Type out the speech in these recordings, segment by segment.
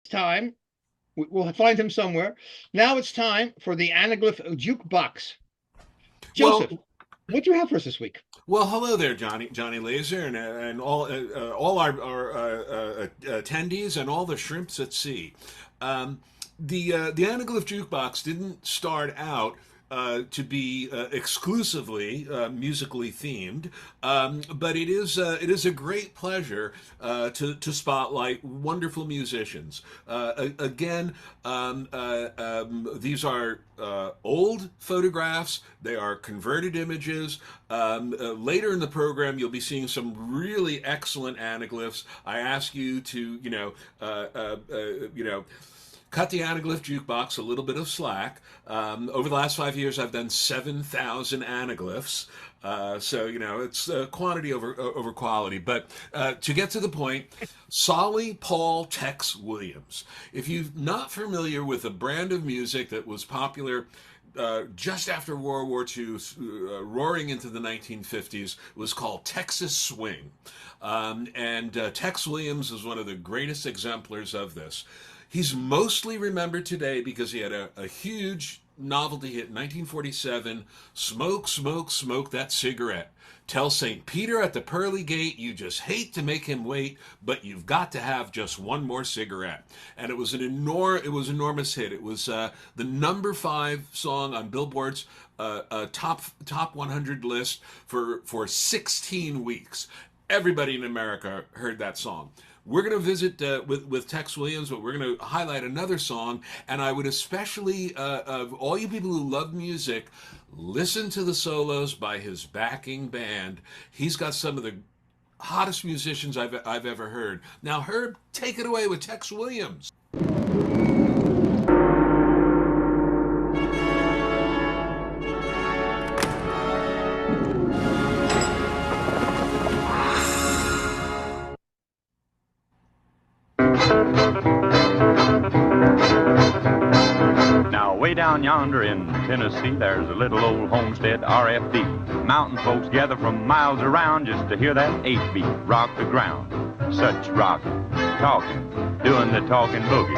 time. We'll find him somewhere. Now it's time for the Anaglyph Jukebox. Well, Joseph, what do you have for us this week? well, hello there, Johnny Laser, and all our attendees and all the shrimps at sea. Um, the Anaglyph Jukebox didn't start out to be exclusively musically themed, but it is a great pleasure to spotlight wonderful musicians. Again, these are old photographs. They are converted images. Later in the program, you'll be seeing some really excellent anaglyphs. I ask you to, cut the Anaglyph Jukebox a little bit of slack. Over the last 5 years, I've done 7,000 anaglyphs. So, it's quantity over quality. But to get to the point, Solly Paul Tex Williams. If you're not familiar with a brand of music that was popular just after World War II, roaring into the 1950s, was called Texas Swing. And Tex Williams is one of the greatest exemplars of this. He's mostly remembered today because he had a huge novelty hit in 1947, Smoke, Smoke, Smoke That Cigarette. Tell St. Peter at the pearly gate you just hate to make him wait, but you've got to have just one more cigarette. And it was enormous hit. It was the #5 song on Billboard's top 100 list for 16 weeks. Everybody in America heard that song. We're going to visit with Tex Williams, but we're going to highlight another song. And I would especially, of all you people who love music, listen to the solos by his backing band. He's got some of the hottest musicians I've ever heard. Now, Herb, take it away with Tex Williams. Way down yonder in Tennessee, there's a little old homestead RFD. Mountain folks gather from miles around just to hear that 8-beat rock the ground. Such rockin', talking, doing the talking boogie.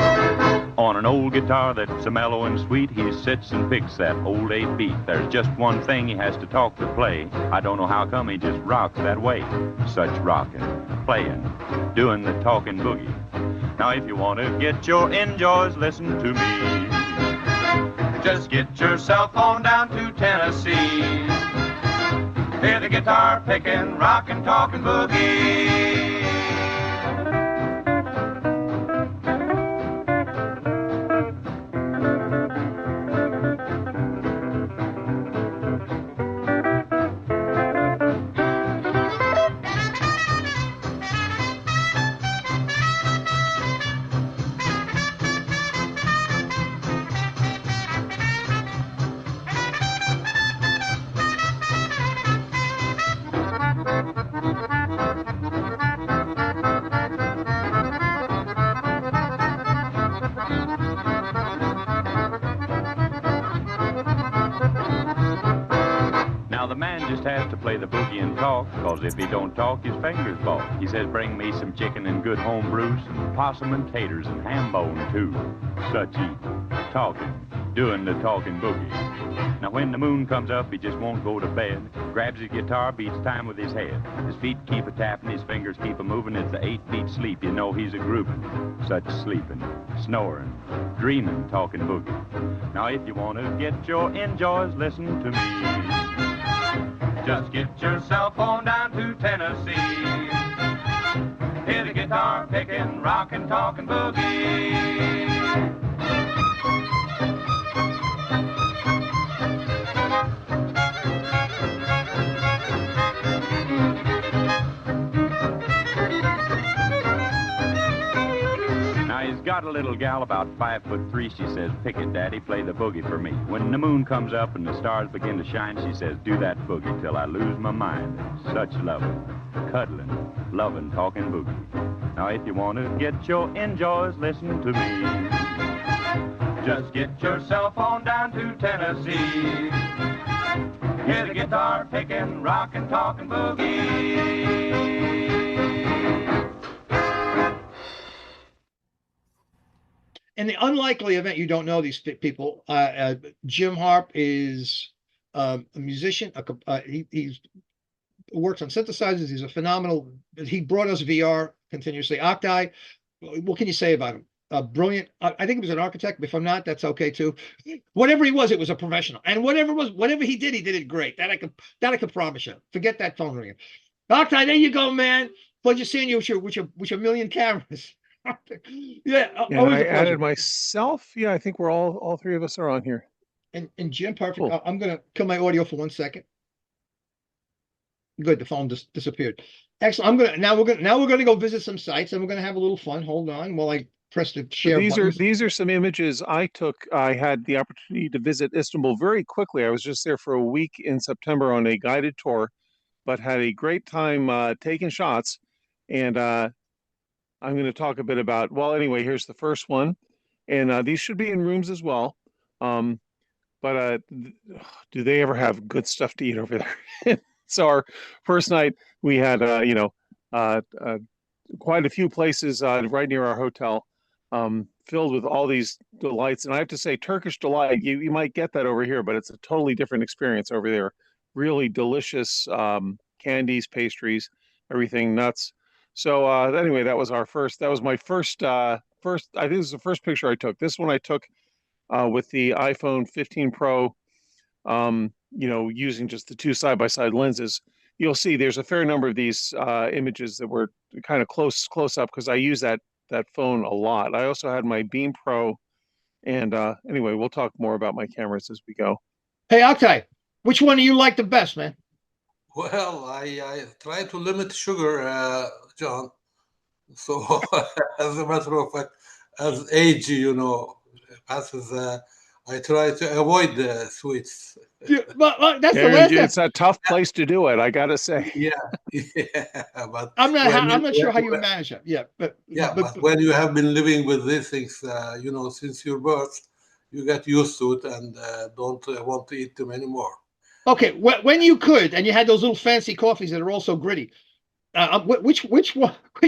On an old guitar that's so mellow and sweet, he sits and picks that old 8-beat. There's just one thing he has to talk to play. I don't know how come he just rocks that way. Such rockin', playing, doing the talking boogie. Now if you want to get your enjoys, listen to me. Just get yourself on down to Tennessee. Hear the guitar picking, rockin', talking boogie. Has to play the boogie and talk, cause if he don't talk, his fingers balk. He says, bring me some chicken and good home brew, some possum and taters and ham bone too. Such eating, talking, doing the talking boogie. Now when the moon comes up, he just won't go to bed. Grabs his guitar, beats time with his head. His feet keep a tapping, his fingers keep a moving. It's the 8-beat sleep, you know he's a grooving. Such sleeping, snoring, dreaming, talking boogie. Now if you want to get your enjoys, listen to me. Just get yourself on down to Tennessee. Hear the guitar picking, rockin', talking boogie. Got a little gal about 5'3". She says, pick it, Daddy, play the boogie for me. When the moon comes up and the stars begin to shine, she says, do that boogie till I lose my mind. Such loving, cuddling, loving, talking boogie. Now if you want to get your enjoys, listen to me. Just get yourself on down to Tennessee. Hear the guitar picking, rockin', talking boogie. in the unlikely event you don't know these people, Jim Harp is a musician. He works on synthesizers. He's a phenomenal. He brought us VR continuously. Oktay, what can you say about him? Brilliant. I think he was an architect. If I'm not, that's okay too. Whatever he was, it was a professional. And whatever he did it great. That I could promise you. Forget that phone ringing. Oktay, there you go, man. Pleasure seeing you with your million cameras. Yeah, Yeah, always I a pleasure. added myself. Yeah, I think we're all three of us are on here. And Jim, perfect. Cool. I'm gonna kill my audio for 1 second. Good, the phone just disappeared. Excellent. Now we're gonna go visit some sites and we're gonna have a little fun. Hold on while I press the share button. These are some images I took. I had the opportunity to visit Istanbul very quickly. I was just there for a week in September on a guided tour, but had a great time taking shots. And I'm going to talk a bit about. Well, anyway, here's the first one, and these should be in rooms as well. But do they ever have good stuff to eat over there? So our first night we had quite a few places right near our hotel, filled with all these delights. And I have to say, Turkish delight, you might get that over here, but it's a totally different experience over there. Really delicious candies, pastries, everything nuts. So anyway, that was my first, I think this is the first picture I took. This one I took with the iPhone 15 Pro, using just the two side-by-side lenses. You'll see there's a fair number of these images that were kind of close up because I use that phone a lot. I also had my Beam Pro, and anyway, we'll talk more about my cameras as we go. Hey, Oktay, which one do you like the best, man? Well, I try to limit sugar, John. So, as a matter of fact, as age, passes, I try to avoid the sweets. Yeah, but that's the last. It's a tough place to do it, I gotta say. Yeah, but I'm not sure how you manage it. Yeah, but when you have been living with these things, since your birth, you get used to it and don't want to eat them anymore. Okay, when you could, and you had those little fancy coffees that are also gritty, which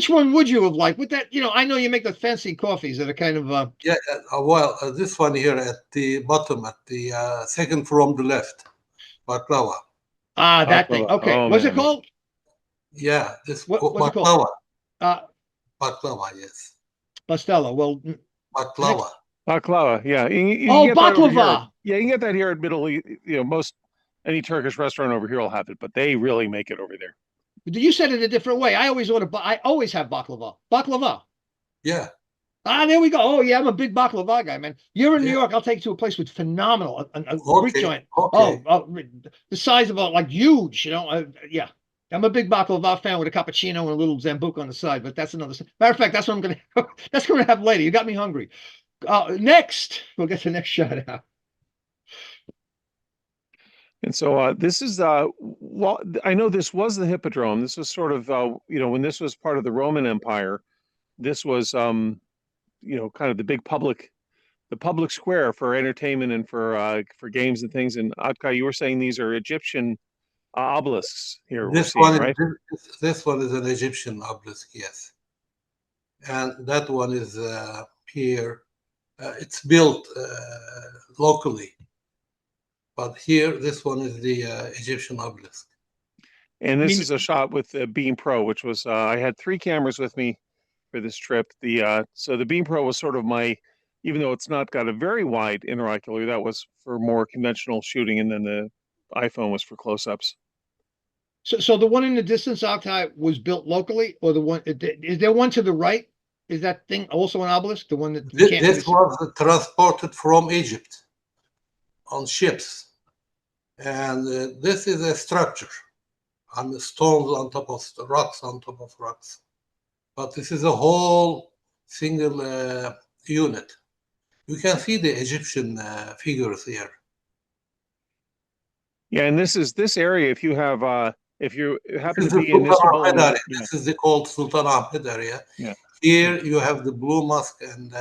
one would you have liked? With that, I know you make the fancy coffees that are kind of. This one here at the bottom, at the second from the left, baklava. Ah, that thing. Okay, what's it called? Yeah, this what's baklava. It called? Baklava, yes. Bastella. Well, baklava. Baklava, yeah. Baklava. Yeah, you can get that here at any Turkish restaurant over here will have it, but they really make it over there. You said it a different way. I always have baklava. Baklava. Yeah. There we go. Oh yeah, I'm a big baklava guy, man. You're in New York. I'll take you to a place with phenomenal, a Greek joint. Okay. Oh, the size of huge. Yeah. I'm a big baklava fan with a cappuccino and a little Zambuca on the side, but that's another. Matter of fact, that's what I'm gonna have later. You got me hungry. Next, we'll get the next shot out. And so this is I know this was the Hippodrome. This was sort of when this was part of the Roman Empire. This was kind of the public square for entertainment and for games and things. And Oktay, you were saying these are Egyptian obelisks here. This one is an Egyptian obelisk, yes. And that one is here. It's built locally. But here, this one is the Egyptian obelisk. And this is a shot with the Beam Pro, which was I had 3 cameras with me for this trip. So the Beam Pro was sort of even though it's not got a very wide interocular, that was for more conventional shooting, and then the iPhone was for close-ups. So the one in the distance, Oktay, was built locally, or the one? Is there one to the right? Is that thing also an obelisk? The one that this was transported from Egypt on ships. And this is a structure, stones on top of rocks on top of rocks. But this is a whole single unit. You can see the Egyptian figures here. Yeah, and this area, if you happen to be in Istanbul, this is the called Sultan Ahmed area. Yeah. Here you have the Blue Mosque, and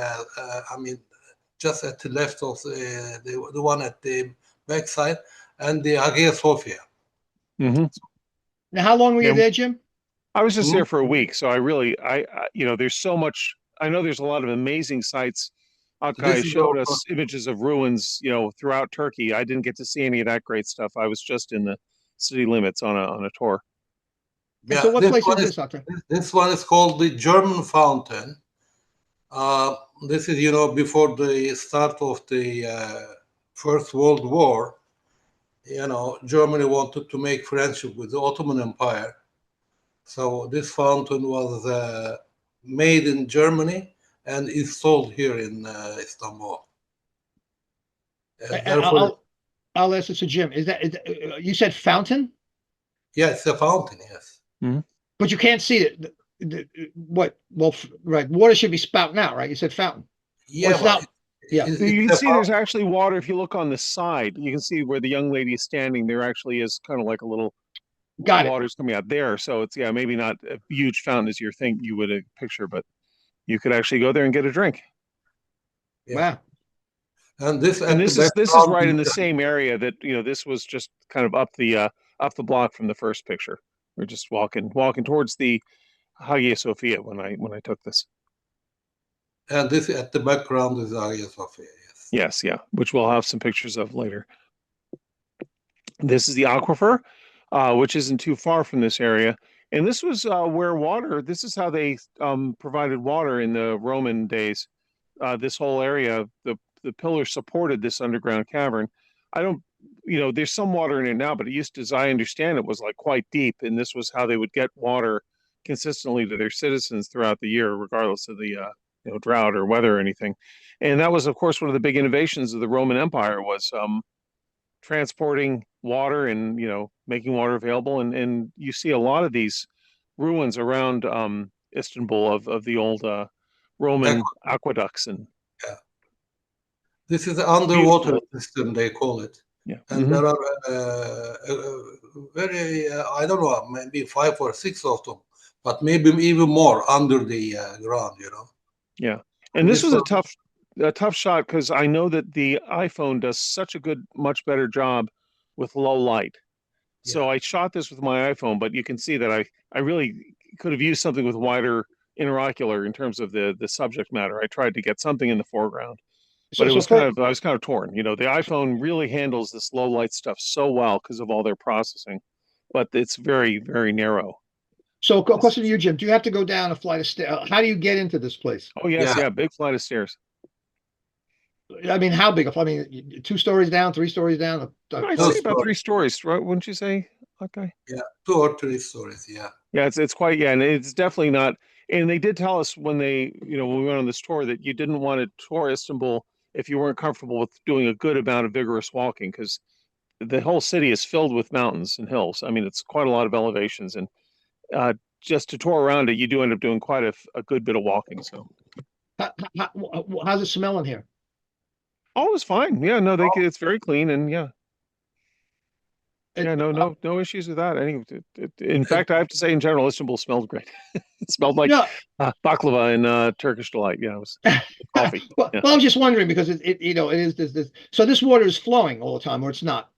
just at the left of the one at the backside, and the Hagia Sophia. Mm-hmm. Now, how long were you there, Jim? I was just there for a week, so I there's so much. I know there's a lot of amazing sites Akay This is showed also, us images of ruins, throughout Turkey. I didn't get to see any of that great stuff. I was just in the city limits on a tour. And yeah, so what place is this, Octay? this one is called the German Fountain. This is, before the start of the First World War. Germany wanted to make friendship with the Ottoman Empire. So this fountain was made in Germany and installed here in Istanbul. Therefore, I'll ask this to Jim. You said fountain, yeah, it's a fountain, yes. but you can't see it. What? Well, right. Water should be spouting out, right? You said fountain. Yeah, it's not. Yeah. it's You a can see fountain. there's actually water. If you look on the side, you can see where the young lady is standing. There actually is kind of like a little Got it. water's coming out there. So it's, maybe not a huge fountain as you would picture, but you could actually go there and get a drink. Yeah. Wow. And this is right in the same area that, this was just kind of up the block from the first picture. We're just walking towards the Hagia Sophia when I took this. And this at the background is Hagia Sophia, yes. Yes, yeah, which we'll have some pictures of later. This is the aquifer, which isn't too far from this area. And this was where this is how they provided water in the Roman days. This whole area, the pillars supported this underground cavern. There's some water in it now, but it used to, as I understand it, was like quite deep. And this was how they would get water consistently to their citizens throughout the year, regardless of the drought or weather or anything. And that was, of course, one of the big innovations of the Roman Empire was transporting water and making water available. And you see a lot of these ruins around Istanbul of the old Roman aqueducts. And yeah, this is the underwater system, they call it. Yeah. And there are very I don't know, maybe 5 or 6 of them, but maybe even more under the ground. Yeah, and this was a tough shot because I know that the iPhone does such a much better job with low light. Yeah. So I shot this with my iPhone, but you can see that I really could have used something with wider interocular in terms of the subject matter. I tried to get something in the foreground, but I was kind of torn. The iPhone really handles this low light stuff so well because of all their processing, but it's very, very narrow. So, a question to you, Jim. Do you have to go down a flight of stairs? How do you get into this place? Oh, yes, yeah, big flight of stairs. I mean, how big? I mean, 2 stories down, 3 stories down? I'd say about 3 stories, right? Wouldn't you say? Okay. Yeah, 2 or 3 stories, yeah. Yeah, it's quite, and it's definitely not. And they did tell us when when we went on this tour that you didn't want to tour Istanbul if you weren't comfortable with doing a good amount of vigorous walking, because the whole city is filled with mountains and hills. I mean, it's quite a lot of elevations, and just to tour around it, you do end up doing quite a good bit of walking. So, how's it smelling here? Oh, it's fine. Yeah, no, it's very clean, and yeah, no issues with that. In fact, I have to say, in general, Istanbul smelled great. It smelled like baklava and Turkish delight. Yeah, it was coffee. Well, I'm just wondering because it is this. So this water is flowing all the time, or it's not?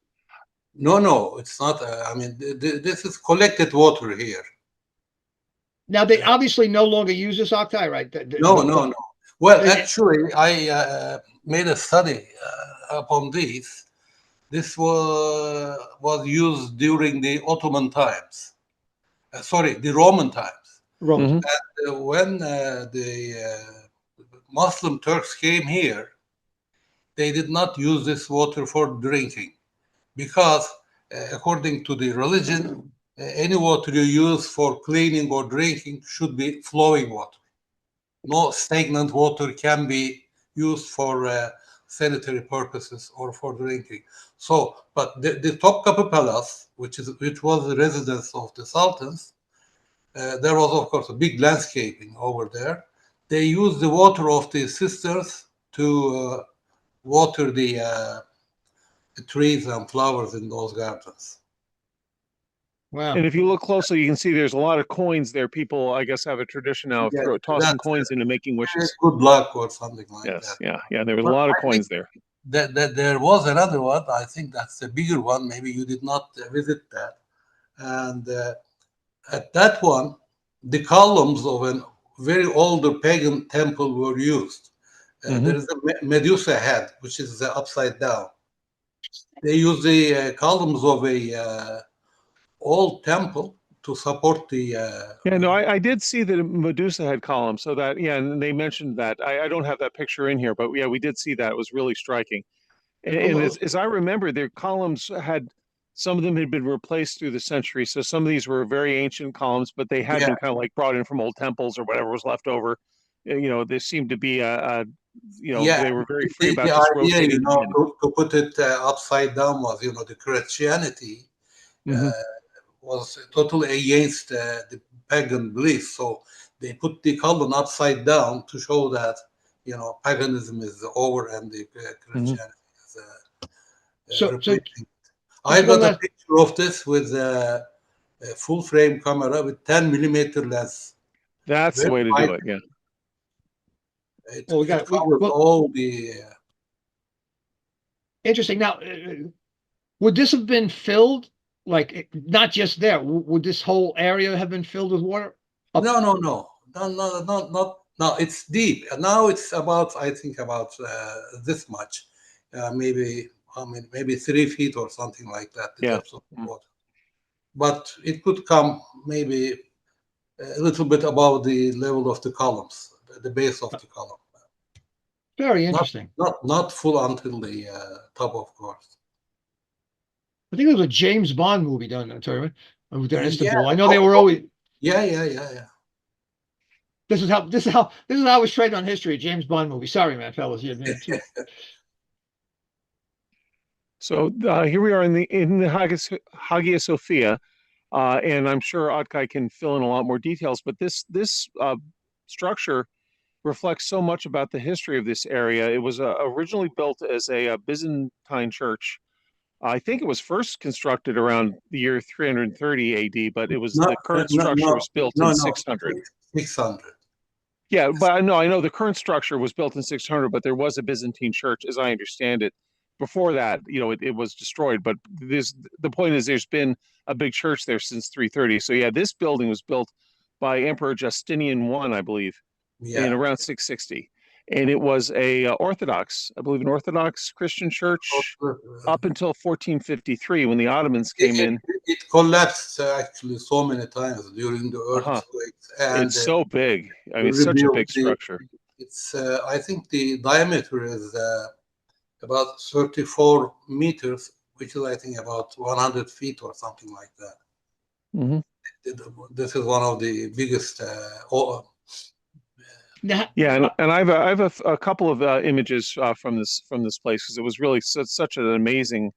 No, it's not. I mean, this is collected water here. Now they obviously no longer use this, Oktay, right? No. Well, actually, I made a study upon this. This was used during the Ottoman times. The Roman times. Roman. And when the Muslim Turks came here, they did not use this water for drinking because, according to the religion, any water you use for cleaning or drinking should be flowing water. No stagnant water can be used for sanitary purposes or for drinking. So, but the Topkapı Palace, which was the residence of the sultans, there was, of course, a big landscaping over there. They used the water of the cisterns to water the trees and flowers in those gardens. Wow. And if you look closely, you can see there's a lot of coins there. People, I guess, have a tradition now of tossing coins into making wishes. Good luck or something like that. Yes, yeah. There was a lot of coins there. There was another one. I think that's the bigger one. Maybe you did not visit that. And at that one, the columns of a very older pagan temple were used. There is a Medusa head, which is upside down. They use the columns of a old temple to support the. Yeah, no, I did see that Medusa had columns, so that, yeah, and they mentioned that. I don't have that picture in here, but yeah, we did see that. It was really striking. And as I remember, their columns had, some of them had been replaced through the centuries. So some of these were very ancient columns, but they had been kind of like brought in from old temples or whatever was left over. You know, there seemed to be they were very free about just idea, rotating them in. to put it upside down was, the Christianity was totally against the pagan belief. So they put the column upside down to show that, paganism is over and the Christianity is replacing. I got a picture of this with a full frame camera with 10mm lens. That's the way to do it, yeah. It covers all the. Interesting. Now, would this have been filled, like not just there? Would this whole area have been filled with water? No. It's deep. And now it's about, I think, about this much, maybe 3 feet or something like that. The depth of the water. But it could come maybe a little bit above the level of the columns, the base of the column. Very interesting. Not full until the top, of course. I think there was a James Bond movie done in Istanbul. I know they were always. Yeah. This is how it was trade on history. James Bond movie. Sorry, man, fellas. So here we are in the Hagia Sophia, and I'm sure Oktay can fill in a lot more details. But this structure reflects so much about the history of this area. It was originally built as a Byzantine church. I think it was first constructed around the year 330 AD, but it was the current structure was built in 600. 600. Yeah, but I know the current structure was built in 600, but there was a Byzantine church, as I understand it. Before that, it was destroyed. But the point is, there's been a big church there since 330. So yeah, this building was built by Emperor Justinian I, I believe, in around 660, and it was an Orthodox Christian church up until 1453 when the Ottomans came in. It collapsed actually so many times during the earthquakes. And it's so big. I mean, it's such a big structure. It's I think the diameter is about 34 meters, which is I think about 100 feet or something like that. This is one of the biggest. Yeah, and I have a couple of images from this place because it was really such an amazing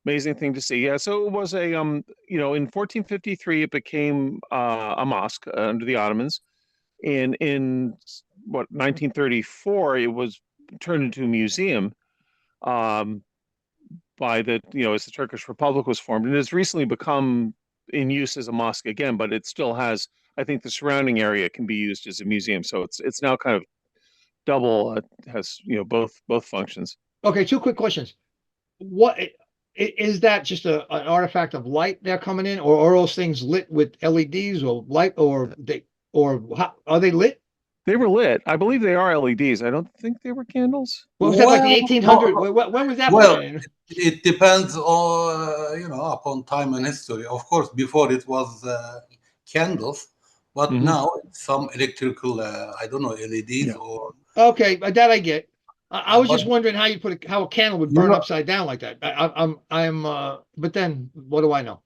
thing to see. Yeah, so it was a in 1453 it became a mosque under the Ottomans, and in 1934 it was turned into a museum by the as the Turkish Republic was formed, and it's recently become in use as a mosque again, but it still has. I think the surrounding area can be used as a museum, so it's now kind of double has both functions. Okay, 2 quick questions. What is that? Just an artifact of light they're coming in, or are those things lit with LEDs or light, or how, are they lit? They were lit. I believe they are LEDs. I don't think they were candles. Well, was that like the 1800? When was that? It depends on upon time and history. Of course, before it was candles. But now some electrical, I don't know, LEDs or. Okay, that I get. I was just wondering how you how a candle would burn upside down like that. But then what do I know?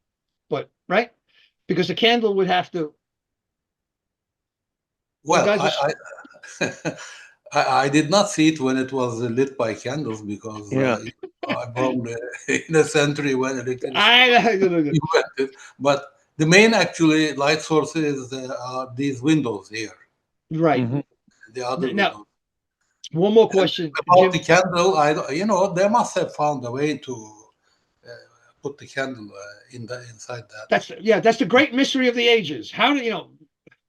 But right, because the candle would have to. Well, I did not see it when it was lit by candles because I'm from in a century when electricity invented. But the main actually light sources are these windows here. Right. The other windows. One more question about the candle. They must have found a way to put the candle inside that. That's the great mystery of the ages. How do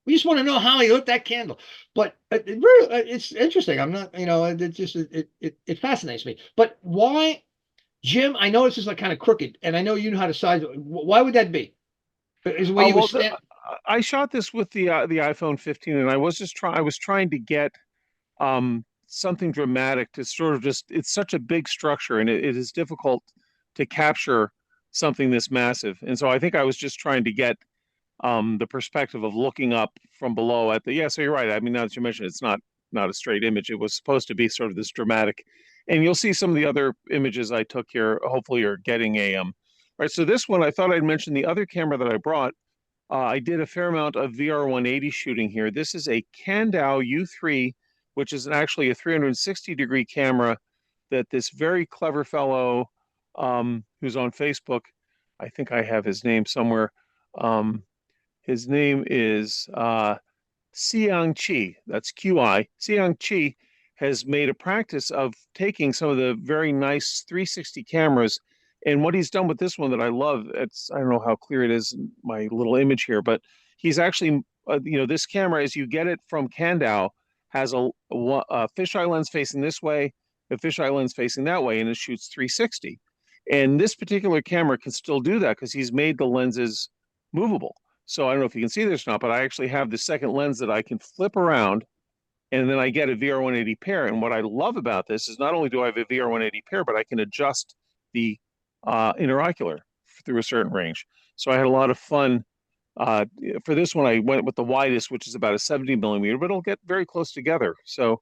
we just want to know how he lit that candle? But it's interesting. I'm not, it fascinates me. But why, Jim? I know this is like kind of crooked, and I know you know how to size it. Why would that be? Is the way I shot this with the iPhone 15, and I was trying to get something dramatic to sort of just, it's such a big structure, and it is difficult to capture something this massive. And so I think I was just trying to get the perspective of looking up from below at the, yeah, so you're right. I mean, now that you mentioned, it's not a straight image. It was supposed to be sort of this dramatic, and you'll see some of the other images I took here. Hopefully you're getting a, right. So this one, I thought I'd mention the other camera that I brought. I did a fair amount of VR 180 shooting here. This is a Kandau U3, which is actually a 360-degree camera that this very clever fellow who's on Facebook, I think I have his name somewhere. His name is Xiang Qi. That's QI. Xiang Qi has made a practice of taking some of the very nice 360 cameras. And what he's done with this one that I love, I don't know how clear it is in my little image here, but he's actually, this camera, as you get it from Kandau, has a fisheye lens facing this way, a fisheye lens facing that way, and it shoots 360. And this particular camera can still do that because he's made the lenses movable. So I don't know if you can see this or not, but I actually have the second lens that I can flip around, and then I get a VR 180 pair. And what I love about this is not only do I have a VR 180 pair, but I can adjust the interocular through a certain range. So I had a lot of fun. For this one, I went with the widest, which is about a 70 millimeter, but it'll get very close together. So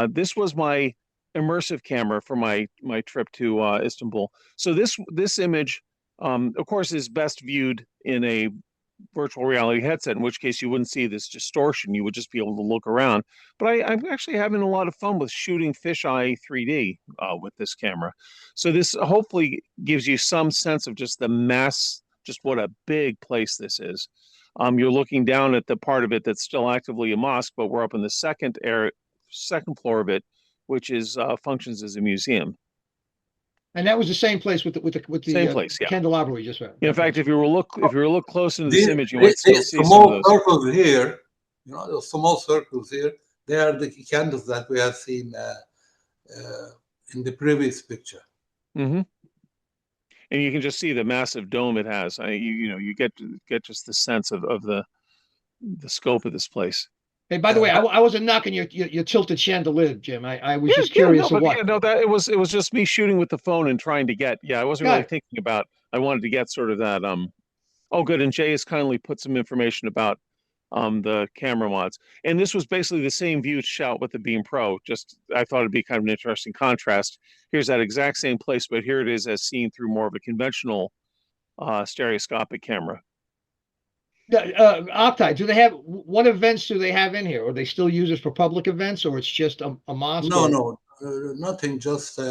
this was my immersive camera for my trip to Istanbul. So this image, of course, is best viewed in a virtual reality headset, in which case you wouldn't see this distortion. You would just be able to look around. But I'm actually having a lot of fun with shooting fisheye 3D with this camera. So this hopefully gives you some sense of just the mass, just what a big place this is. You're looking down at the part of it that's still actively a mosque, but we're up in the second floor of it, which is functions as a museum. And that was the same place with the Same place, yeah. candelabra we just read. In fact, if you were to look close into this image, you might These still see some small of those. circles here, the small circles here, they are the candles that we have seen in the previous picture. Mm-hmm. And you can just see the massive dome it has. You get just the sense of the scope of this place. Hey, by the way, I wasn't knocking your tilted chandelier, Jim. I was just curious of what. That it was just me shooting with the phone and trying to get. Yeah, I wasn't really thinking about. I wanted to get sort of that. Oh, good. And Jay has kindly put some information about the camera mods. And this was basically the same view shot with the Beam Pro. Just I thought it'd be kind of an interesting contrast. Here's that exact same place, but here it is as seen through more of a conventional stereoscopic camera. OKTAY, do they have, what events do they have in here? Or they still use it for public events, or it's just a mosque? No, nothing. Just like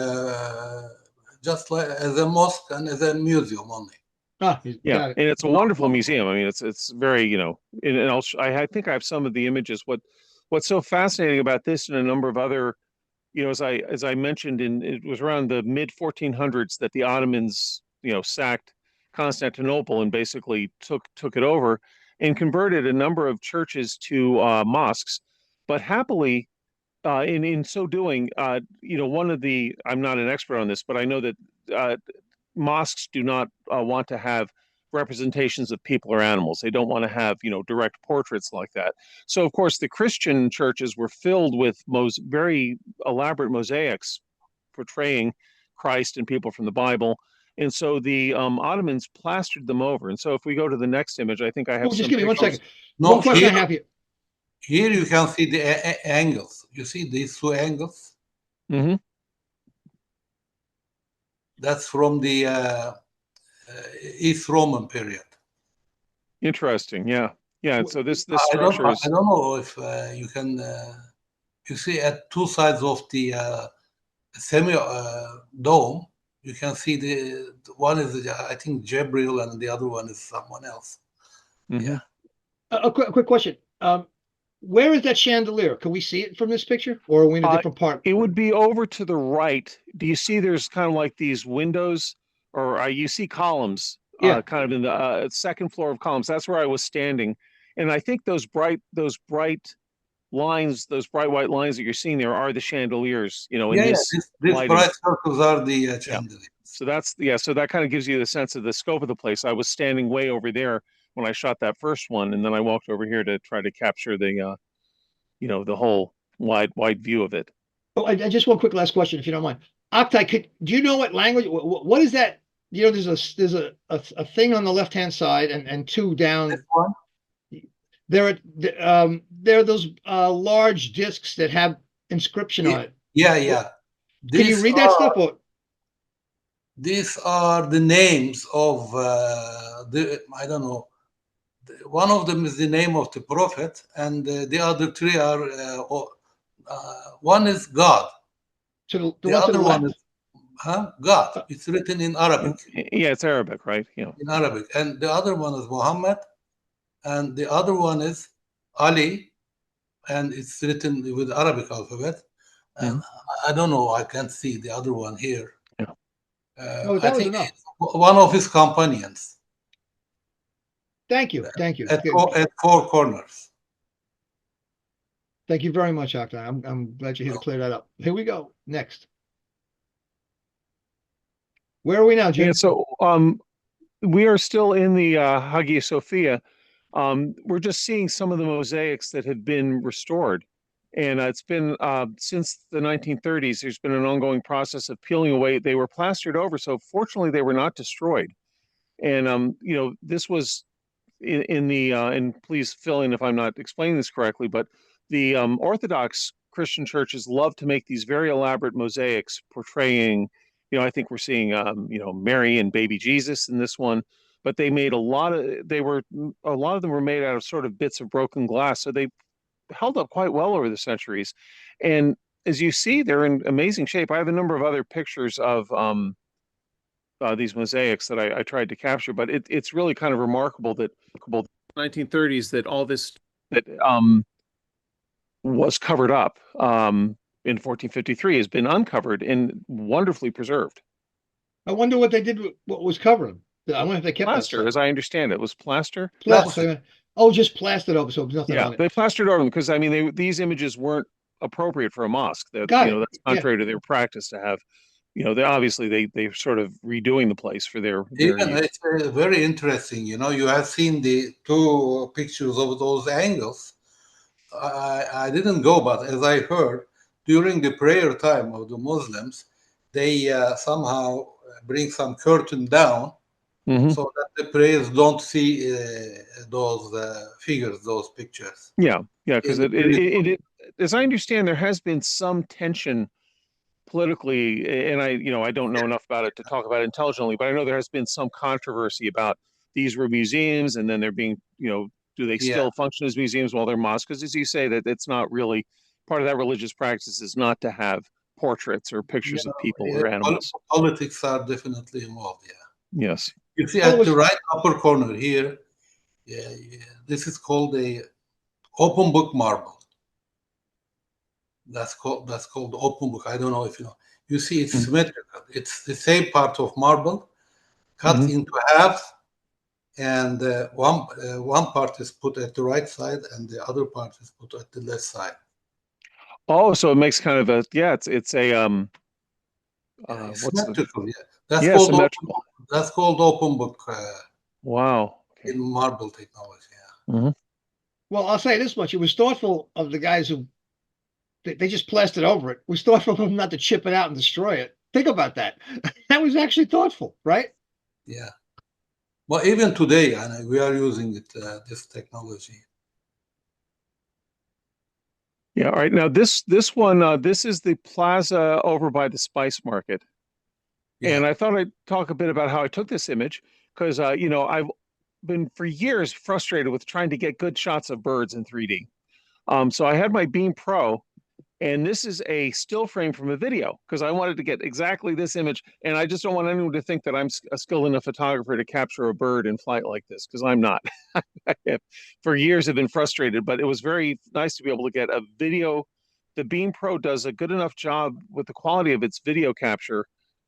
as a mosque and as a museum only. Yeah, and it's a wonderful museum. I mean, it's very, and I think I have some of the images. What's so fascinating about this and a number of other, as I mentioned, it was around the mid 1400s that the Ottomans, sacked Constantinople and basically took it over and converted a number of churches to mosques. But happily, in so doing, one of the, I'm not an expert on this, but I know that mosques do not want to have representations of people or animals. They don't want to have, direct portraits like that. So, of course, the Christian churches were filled with very elaborate mosaics portraying Christ and people from the Bible. And so the Ottomans plastered them over. And so if we go to the next image, I think I have just give me 1 second. No, one question I have here. Here you can see the angles. You see these two angles? Mm-hmm. That's from the East Roman period. Interesting. Yeah. Yeah. So this structure is... I don't know if you can... you see at two sides of the semi-dome, you can see the one is, I think, Jabril, and the other one is someone else. Mm-hmm. Yeah. A quick question. Where is that chandelier? Can we see it from this picture, or are we in a different part? It would be over to the right. Do you see there's kind of like these windows, or you see columns, kind of in the second floor of columns? That's where I was standing. And I think those bright lines, those bright white lines that you're seeing there are the chandeliers, these bright circles are the chandeliers. So so that kind of gives you the sense of the scope of the place. I was standing way over there when I shot that first one, and then I walked over here to try to capture the the whole wide view of it. Oh, I just one quick last question, if you don't mind. Oktay, do you know what language? What is that? You know, there's a thing on the left hand side and two This down. one? There are those large discs that have inscription on it. Yeah, yeah. Can you read that stuff? Or These are the names of I don't know. One of them is the name of the prophet, and the other three are one is God. the The one to the other one left? is God. It's written in Arabic. Yeah, it's Arabic, right? Yeah. In Arabic, and the other one is Muhammad, and the other one is Ali, and it's written with Arabic alphabet. And I don't know. I can't see the other one here. Yeah. No, I that was think enough. it's one of his companions Thank you. Thank you. at four corners. Thank you very much, Oktay. I'm glad you're here to clear that up. Here we go. Next. Where are we now, Jim? Yeah, so we are still in the Hagia Sophia. We're just seeing some of the mosaics that have been restored. And it's been since the 1930s, there's been an ongoing process of peeling away. They were plastered over, so fortunately they were not destroyed. And you know, this was in the and please fill in if I'm not explaining this correctly, but the Orthodox Christian churches love to make these very elaborate mosaics portraying, you know, I think we're seeing you know, Mary and baby Jesus in this one, but they made a lot of them were made out of sort of bits of broken glass, so they held up quite well over the centuries. And as you see, they're in amazing shape. I have a number of other pictures of these mosaics that I tried to capture, but it's really kind of remarkable that 1930s that all this that was covered up in 1453 has been uncovered and wonderfully preserved. I wonder what they did with what was covering. I wonder if they kept that Plaster, stuff. as I understand it, was plaster. Plaster. Oh, just plastered over, so there's nothing Yeah, on it. they plastered over them because I mean these images weren't appropriate for a mosque. That Got you know it. that's contrary to their practice to have. You know, they obviously they're sort of redoing the place for their Even use. it's very interesting. You know, you have seen the two pictures of those angles. I didn't go, but as I heard, during the prayer time of the Muslims, they somehow bring some curtain down so that the prayers don't see those figures, those pictures. Yeah, yeah, because In as I understand, there has been some tension politically, and I don't know enough about it to talk about it intelligently, but I know there has been some controversy about these were museums, and then they're being, do they Yeah, still function as museums while they're mosques? Because as you say, that it's not really part of that religious practice is not to have portraits or yeah, pictures of people yeah, or animals. politics are definitely involved. Yeah, Yes. you see Well, it at the was right upper corner here. Yeah, yeah. This is called a open book marble. That's called open book. I don't know if you know. You see, it's Mhm. symmetrical. It's the same part of marble cut Mhm. into half, and one part is put at the right side, and the other part is put at the left side. Oh, so it makes kind of a it's a Yeah, it's what's the symmetrical. Yeah, that's yeah, called open symmetrical. book. That's called open book Wow. Okay. in marble technology. Yeah. Mhm. well, I'll say this much. It was thoughtful of the guys who they just plastered over it. It was thoughtful of them not to chip it out and destroy it. Think about that. That was actually thoughtful, right? Yeah. But even today, and we are using it, this technology. Yeah, all right. Now this one this is the plaza over by the Spice Market. Yeah. And I thought I'd talk a bit about how I took this image because I've been for years frustrated with trying to get good shots of birds in 3D. So I had my Beam Pro, and this is a still frame from a video because I wanted to get exactly this image, and I just don't want anyone to think that I'm a skilled enough photographer to capture a bird in flight like this because I'm not. For years I've been frustrated, but it was very nice to be able to get a video. The Beam Pro does a good enough job with the quality of its video capture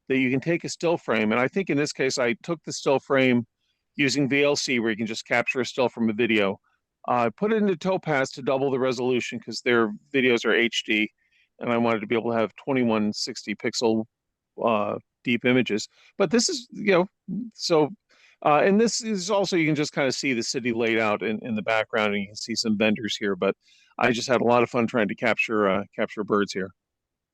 that you can take a still frame. And I think in this case, I took the still frame using VLC where you can just capture a still from a video. Put it into Topaz to double the resolution because their videos are HD, and I wanted to be able to have 2160 pixel deep images. But this is, so, and this is also, you can just kind of see the city laid out in the background, and you can see some vendors here. But I just had a lot of fun trying to capture birds here.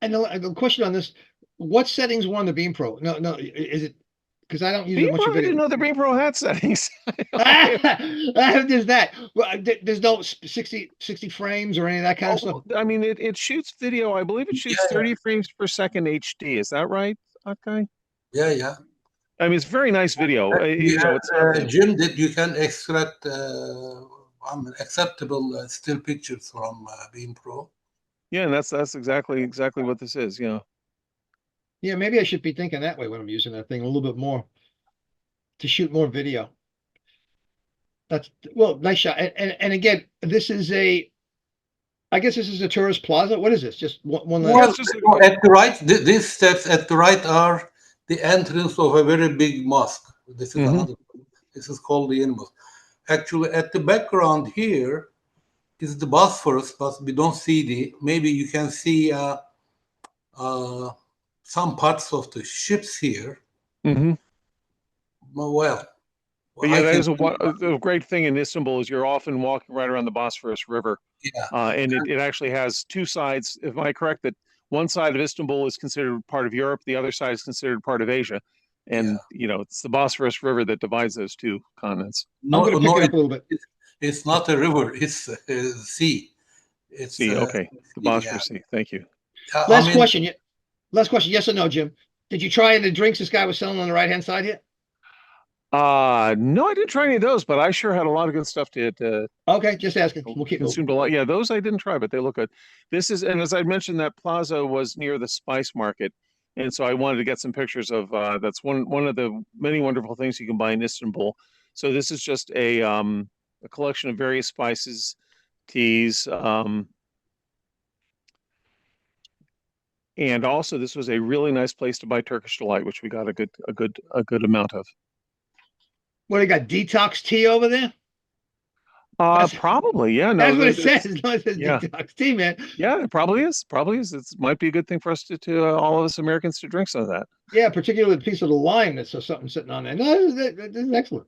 And the question on this, what settings were on the Beam Pro? No, no, is it because I don't use it Beam much Pro, of I didn't video. know the Beam Pro had settings. There's that. Well, there's no 60 frames or any of that kind of stuff. Oh, I mean, it shoots video. I believe it shoots Yeah, 30 frames per second HD. Is that right? Okay. yeah. I mean, it's very nice video. You know, it's not the, Jim, that you can extract acceptable still pictures from Beam Pro. yeah, and that's exactly what this is. You know. Yeah, maybe I should be thinking that way when I'm using that thing a little bit more to shoot more video. That's well, nice shot. And again, this is I guess this is a tourist plaza. What is this? Just one Yeah, last. it's just At the right, these steps at the right are the entrance of a very big mosque. This is another. This is called the end mosque. Actually, at the background here is the Bosphorus, but we don't see the. Maybe you can see some parts of the ships here. Mhm. Well, But yeah, I that can. is a great thing in Istanbul is you're often walking right around the Bosphorus River, Yeah. and it actually has two sides. Am I correct that one side of Istanbul is considered part of Europe, the other side is considered part of Asia, and you know it's the Bosphorus River that divides those two continents. I'm No, going to pick it up a little bit. it's not a river. It's a sea. It's See, okay, the yeah. Bosphorus Sea. Thank you. Last question. Last question. Yes or no, Jim? Did you try any of the drinks this guy was selling on the right-hand side here? No, I didn't try any of those, but I sure had a lot of good stuff to Okay, just asking. We'll keep consumed a lot. Yeah, those I didn't try, but they look good. This is, and as I mentioned, that plaza was near the spice market, and so I wanted to get some pictures of. That's one of the many wonderful things you can buy in Istanbul. So this is just a collection of various spices, teas, and also this was a really nice place to buy Turkish delight, which we got a good amount of. What do you got? Detox tea over there? Probably, yeah. No, That's what it says. No, it says yeah. detox tea, man. Yeah, it probably is. Probably is. It might be a good thing for us to all of us Americans to drink some of that. Yeah, particularly the piece of the lime that's something sitting on there. No, this is excellent.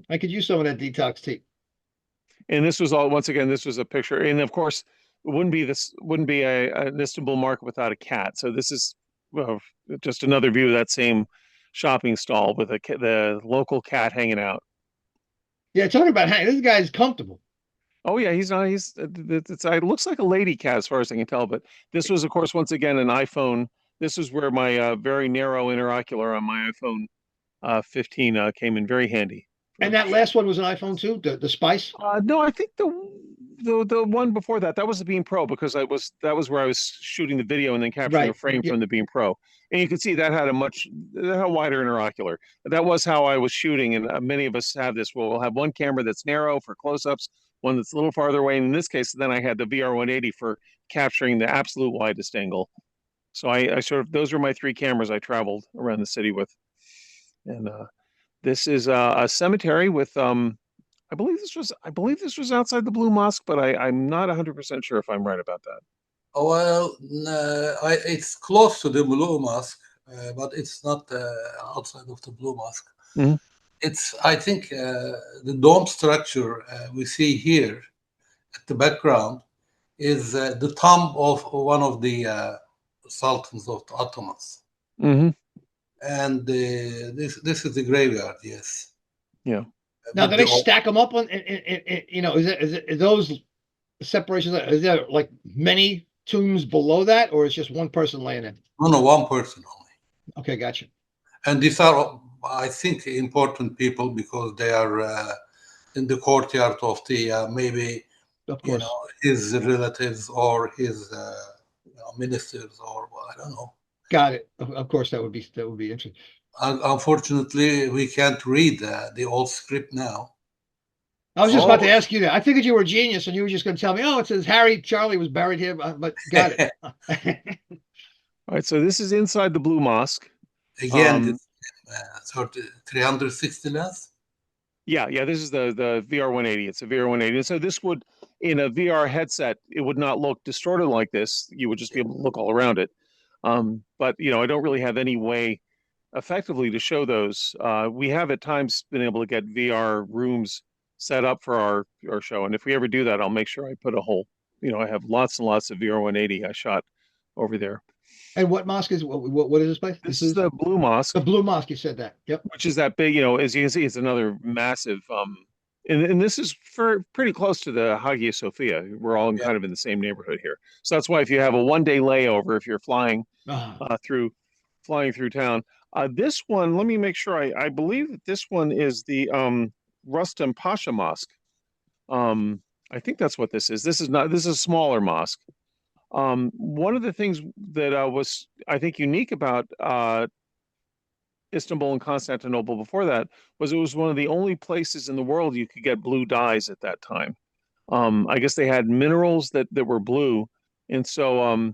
I could use some of that detox tea. And this was all once again. This was a picture, and of course, it wouldn't be an Istanbul market without a cat. So this is well, just another view of that same shopping stall with the local cat hanging out. Yeah, talking about this guy's comfortable. Oh yeah, he's not. It looks like a lady cat as far as I can tell. But this was, of course, once again an iPhone. This is where my very narrow interocular on my iPhone 15 came in very handy. And that last one was an iPhone too, the Spice. No, I think the one before that was the Beam Pro because that was where I was shooting the video and then capturing a frame from the Beam Pro, and you can see that had a wider interocular. That was how I was shooting, and many of us have this. We'll have one camera that's narrow for close-ups, one that's a little farther away. And in this case, then I had the VR180 for capturing the absolute widest angle. So I sort of those were my three cameras I traveled around the city with, and this is a cemetery with I believe this was outside the Blue Mosque, but I'm not 100% sure if I'm right about that. Well, it's close to the Blue Mosque, but it's not outside of the Blue Mosque. Mm-hmm. It's, I think, the dome structure we see here at the background is the tomb of one of the sultans of the Ottomans. Mm-hmm. And this is the graveyard, yes. Yeah. Now, do they stack them up on? You know, is those separations? Is there like many tombs below that, or is just one person laying in? No, one person only. Okay, gotcha. And these are, I think, important people because they are in the courtyard of the maybe, of course, his relatives or his ministers or I don't know. Got it. Of course, that would be interesting. Unfortunately, we can't read the old script now. I was just about to ask you that. I figured you were a genius, and you were just going to tell me, "Oh, it says Charlie was buried here," but got it. All right, so this is inside the Blue Mosque. Again, 360 lens. Yeah. This is the VR180. It's a VR180. And so this would, in a VR headset, it would not look distorted like this. You would just be able to look all around it. But I don't really have any way effectively to show those. We have at times been able to get VR rooms set up for our show, and if we ever do that, I'll make sure I put a whole. I have lots and lots of VR180 I shot over there. And what mosque is what is this place? This is the Blue Mosque, the Blue Mosque. You said that. Yep. which is that big, as you can see, it's another massive and this is for pretty close to the Hagia Sophia. We're all Yeah. kind of in the same neighborhood here. So that's why if you have a 1-day layover, if you're flying through town, this one, let me make sure I believe that this one is the Rustam Pasha Mosque. I think that's what this is. This is a smaller mosque. One of the things that was, I think, unique about Istanbul and Constantinople before that was it was one of the only places in the world you could get blue dyes at that time. I guess they had minerals that were blue, and so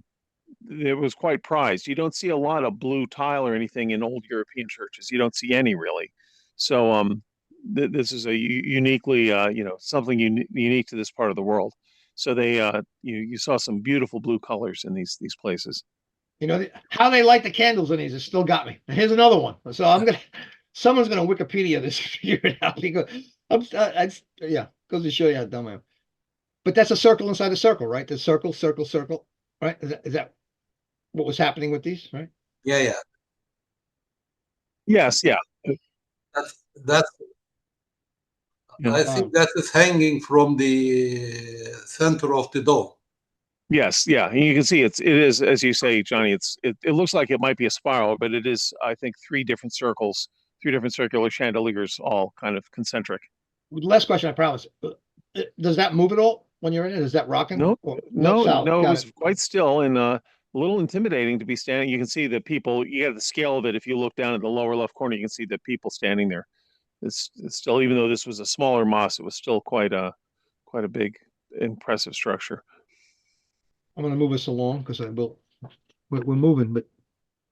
it was quite prized. You don't see a lot of blue tile or anything in old European churches. You don't see any really. So this is a uniquely something unique to this part of the world. So they you saw some beautiful blue colors in these places. How they light the candles in these has still got me. Here's another one. So someone's gonna Wikipedia this to figure it out because yeah, goes to show you how dumb I am. But that's a circle inside a circle, right? The circle, circle, circle, right? Is that what was happening with these, right? Yeah. Yes, yeah. That's I think that is hanging from the center of the dome. Yes, yeah. And you can see it is, as you say, Johnny, it looks like it might be a spiral, but it is, I think, 3 different circles, 3 different circular chandeliers, all kind of concentric. Last question, I promise. Does that move at all when you're in it? Is that rocking? No, No, it was quite still and a little intimidating to be standing. You can see the people, you have the scale of it. If you look down at the lower left corner, you can see the people standing there. It's still, even though this was a smaller mosque, it was still quite a big, impressive structure. I'm going to move us along because we're moving, but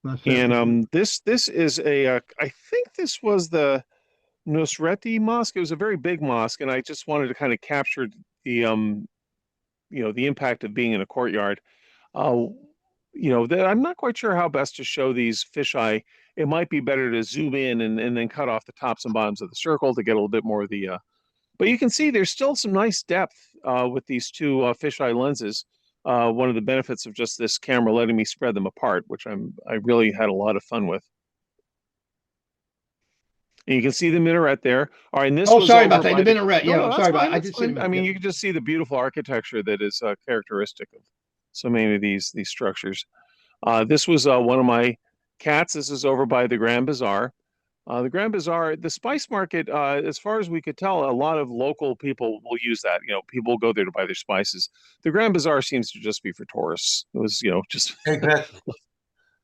not fast. And this is I think this was the Nusreti Mosque. It was a very big mosque, and I just wanted to kind of capture the the impact of being in a courtyard. That I'm not quite sure how best to show these fisheye. It might be better to zoom in and then cut off the tops and bottoms of the circle to get a little bit more of the. But you can see there's still some nice depth with these 2 fisheye lenses. One of the benefits of just this camera letting me spread them apart, which I really had a lot of fun with. And you can see the minaret there. All right, and this was sorry about that. The minaret. No, Yeah, no, I'm that's sorry fine, about it. I did that's see the fine. I mean, you can just see the beautiful architecture that is characteristic of so many of these structures. This was one of my cats. This is over by the Grand Bazaar. The Grand Bazaar, the spice market, as far as we could tell, a lot of local people will use that. People will go there to buy their spices. The Grand Bazaar seems to just be for tourists. It was, just exactly.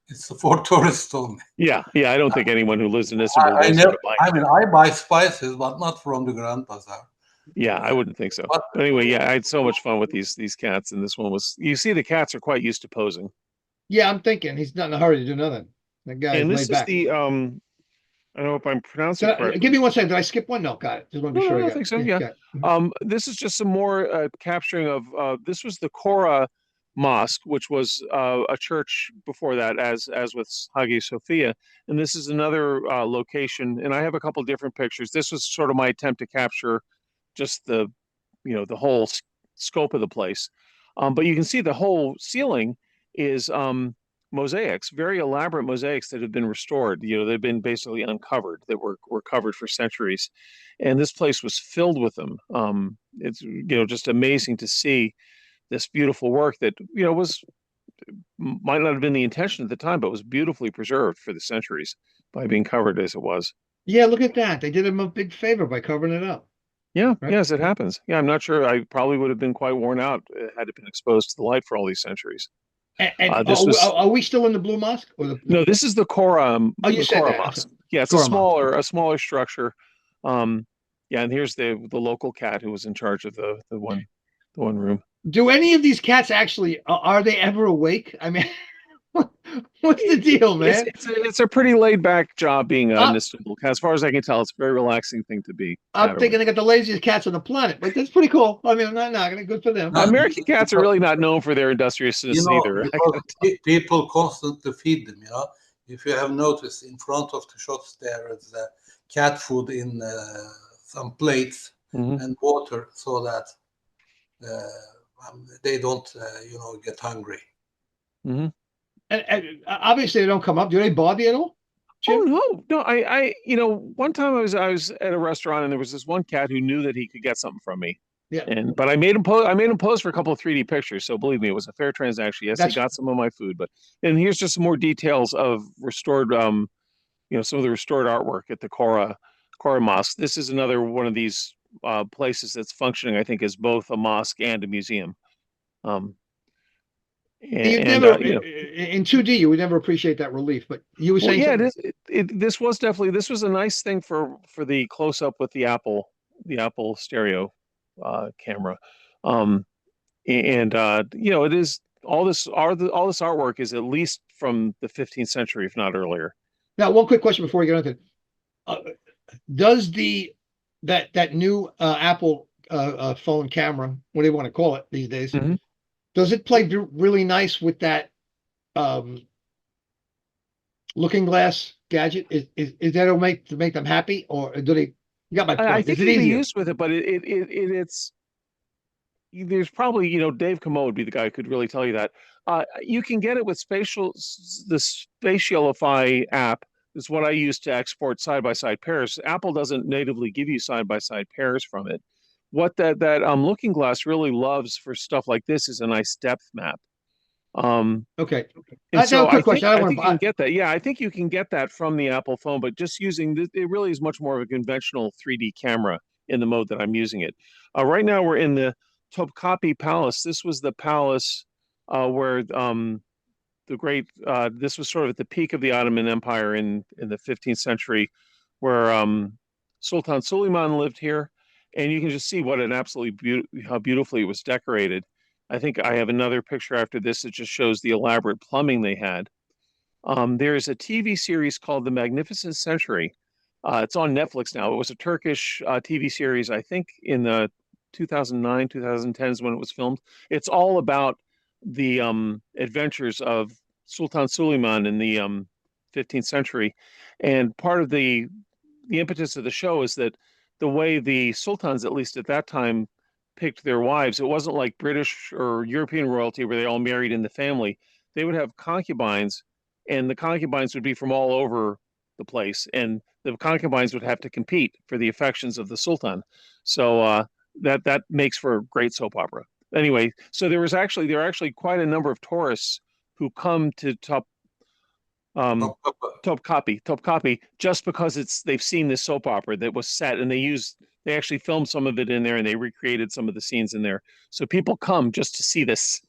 It's for tourists only. Yeah. I don't think anyone who lives in Istanbul goes there to buy. I buy spices, but not from the Grand Bazaar. Yeah, I wouldn't think so. But anyway, yeah, I had so much fun with these cats, and this one was. You see, the cats are quite used to posing. Yeah, I'm thinking he's not in a hurry to do nothing. That guy's and this laid is back. the I don't know if I'm pronouncing it correctly. Give me 1 second. Did I skip one? No, got it. Just want to be sure. I think so. Yeah. This is just some more capturing of. This was the Kora Mosque, which was a church before that, as with Hagia Sophia, and this is another location. And I have a couple different pictures. This was sort of my attempt to capture just the whole scope of the place. But you can see the whole ceiling is mosaics, very elaborate mosaics that have been restored. They've been basically uncovered, that were covered for centuries, and this place was filled with them. It's just amazing to see this beautiful work that might not have been the intention at the time, but was beautifully preserved for the centuries by being covered as it was. Yeah, look at that. They did him a big favor by covering it up. Yeah, right? Yes, it happens. Yeah, I'm not sure. I probably would have been quite worn out had it been exposed to the light for all these centuries. Are we still in the Blue Mosque? No, this is the Kora. You said that. Mosque. Yeah, it's a smaller structure. Yeah, and here's the local cat who was in charge of the one room. Do any of these cats actually are they ever awake? I mean, what's the deal, man? It's a pretty laid back job being an Istanbul cat. As far as I can tell, it's a very relaxing thing to be. I'm thinking they got the laziest cats on the planet, but that's pretty cool. I mean, I'm not knocking it. Good for them. American cats are really not known for their industriousness either. People constantly feed them. If you have noticed, in front of the shops there is cat food in some plates and water, so that they don't get hungry. Hmm. And obviously they don't come up. Do they bother you at all, Jim? Oh no, one time I was at a restaurant and there was this one cat who knew that he could get something from me. Yeah, But I made him pose. I made him pose for a couple of 3D pictures. So believe me, it was a fair transaction. Yes, he that's got some of my food, and here's just some more details of restored, some of the restored artwork at the Cora Mosque. This is another one of these places that's functioning, I think, as both a mosque and a museum. Um, you'd and never in 2D you would never appreciate that relief. But you were well, saying yeah, something. this was definitely this was a nice thing for the close up with the Apple stereo camera. Um, it is all this artwork is at least from the 15th century, if not earlier. Now, one quick question before we get on to it. Does that new Apple phone camera, what do you want to call it these days? Mhm. Does it play really nice with that um, looking glass gadget? Is that to make them happy, or do they? You got my I point. Is think it you can be easier? used with it, but it's there's probably Dave Camo would be the guy who could really tell you that. You can get it with the Spatialify app is what I use to export side by side pairs. Apple doesn't natively give you side by side pairs from it. What that Looking Glass really loves for stuff like this is a nice depth map. Okay. And Now, so a quick question. I I don't want think you can to. get that. Yeah, I think you can get that from the Apple phone, but just using it really is much more of a conventional 3D camera in the mode that I'm using it. Right now we're in the Topkapi Palace. This was the palace where the great this was sort of at the peak of the Ottoman Empire in the 15th century, where Sultan Suleiman lived here, and you can just see what an how beautifully it was decorated. I think I have another picture after this that just shows the elaborate plumbing they had. There is a TV series called The Magnificent Century. It's on Netflix now. It was a Turkish TV series, I think, in the 2009, 2010 is when it was filmed. It's all about the adventures of Sultan Suleiman in the 15th century. And part of the impetus of the show is that the way the sultans, at least at that time, picked their wives, it wasn't like British or European royalty where they all married in the family. They would have concubines, and the concubines would be from all over the place, and the concubines would have to compete for the affections of the sultan. So that makes for a great soap opera. Anyway, so there are actually quite a number of tourists who come to um, Topkapi, just because they've seen this soap opera that was set, and they actually filmed some of it in there, and they recreated some of the scenes in there. So people come just to see this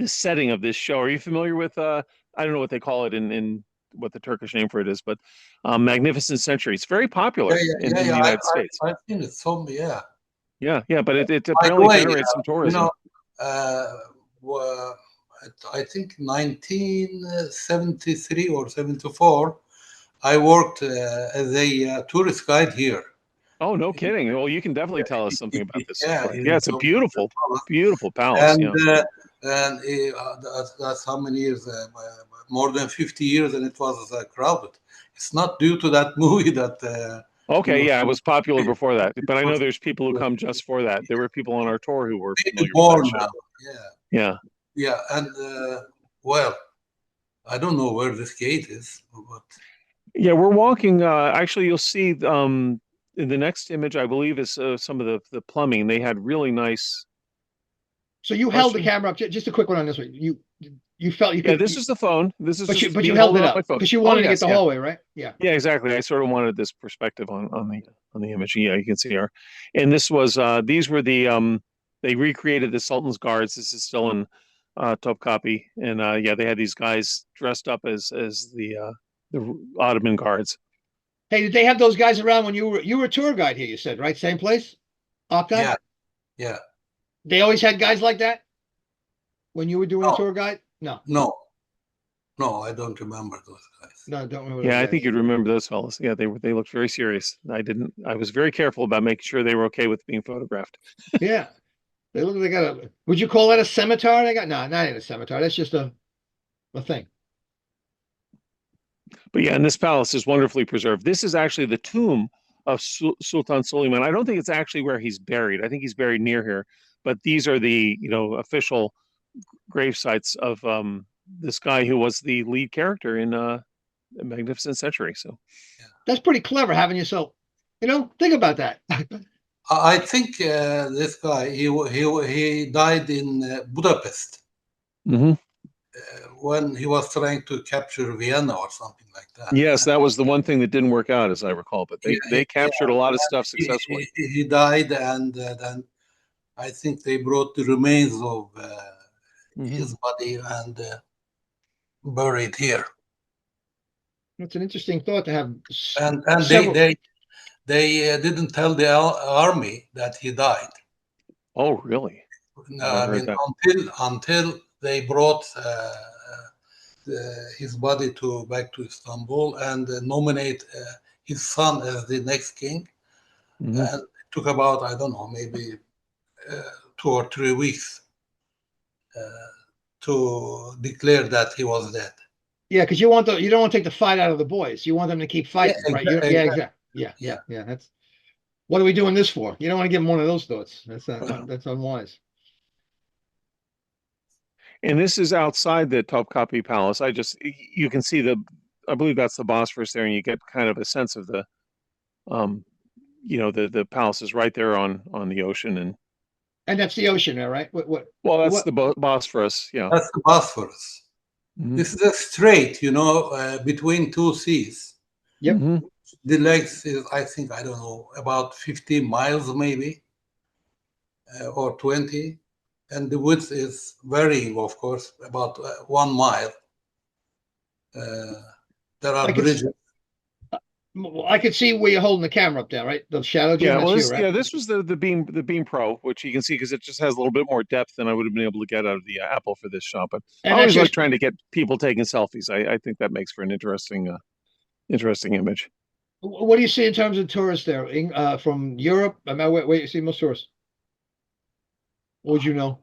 setting of this show. Are you familiar with I don't know what they call it in what the Turkish name for it is, but Magnificent Century. It's very popular in the United States. I've seen it. So yeah. Yeah, but it By the apparently way, generates some tourism. I think 1973 or 74, I worked as a tourist guide here. Oh, no kidding. Well, you can definitely tell us something about this. Yeah, Yeah, it's a beautiful palace. and Yeah. That's how many years? More than 50 years, and it was crowded. It's not due to that movie that. Okay, yeah, it was popular before that, but I know there's people who come just for that. There were people on our tour who were familiar with that show. Yeah, and well, I don't know where this gate is, but yeah, we're walking. Actually, you'll see in the next image, I believe, is some of the plumbing. They had really nice. So you held the camera up. Just a quick one on this one. You felt you could. Yeah, this is the phone. This is but you held it up because you wanted to get the hallway, right? Yeah. Yeah, exactly. I sort of wanted this perspective on the image. Yeah, you can see our, and this was these were the they recreated the Sultan's guards. This is still in Topkapi, and yeah, they had these guys dressed up as the Ottoman guards. Hey, did they have those guys around when you were a tour guide here? You said, right? Same place, OKTAY? Yeah. They always had guys like that when you were doing a tour guide. No, I don't remember those guys. No, don't remember. Yeah, I think you'd remember those fellas. Yeah, they looked very serious. I didn't. I was very careful about making sure they were okay with being photographed. Yeah, they look. They got a. Would you call that a scimitar? They got no, not even a scimitar. That's just a thing. But yeah, and this palace is wonderfully preserved. This is actually the tomb of Sultan Suleiman. I don't think it's actually where he's buried. I think he's buried near here. But these are the official grave sites of this guy who was the lead character in Magnificent Century. So That's pretty clever having yourself, think about that. I think this guy he died in Budapest Mhm. when he was trying to capture Vienna or something like that. Yes, that was the one thing that didn't work out, as I recall. But Yeah, they captured a lot of stuff he, successfully. he died, and then I think they brought the remains of his body and buried here. It's an interesting thought to have. And several... they didn't tell the army that he died. Oh, really? I mean, until they brought his body back to Istanbul and nominate his son as the next king. And it took about, I don't know, maybe 2 or 3 weeks to declare that he was dead. Yeah, because you don't want to take the fight out of the boys. You want them to keep fighting, right? Yeah, exactly. Yeah. That's what are we doing this for? You don't want to give them one of those thoughts. That's unwise. And this is outside the Topkapi Palace. You can see I believe that's the Bosphorus there, and you get kind of a sense of the the palace is right there on the ocean, and that's the ocean there, right? Well, that's the Bosphorus. Yeah, that's the Bosphorus. This is a strait, between two seas. Yep. The length is, I think, I don't know, about 15 miles maybe, or 20. And the width is varying, of course, about 1 mile. There are bridges. I could see where you're holding the camera up there, right? The shadow. Yeah, this was the Beam Pro, which you can see because it just has a little bit more depth than I would have been able to get out of the Apple for this shot. But I always like trying to get people taking selfies. I think that makes for an interesting image. What do you see in terms of tourists there from Europe? I mean, where you see most tourists? What would you know?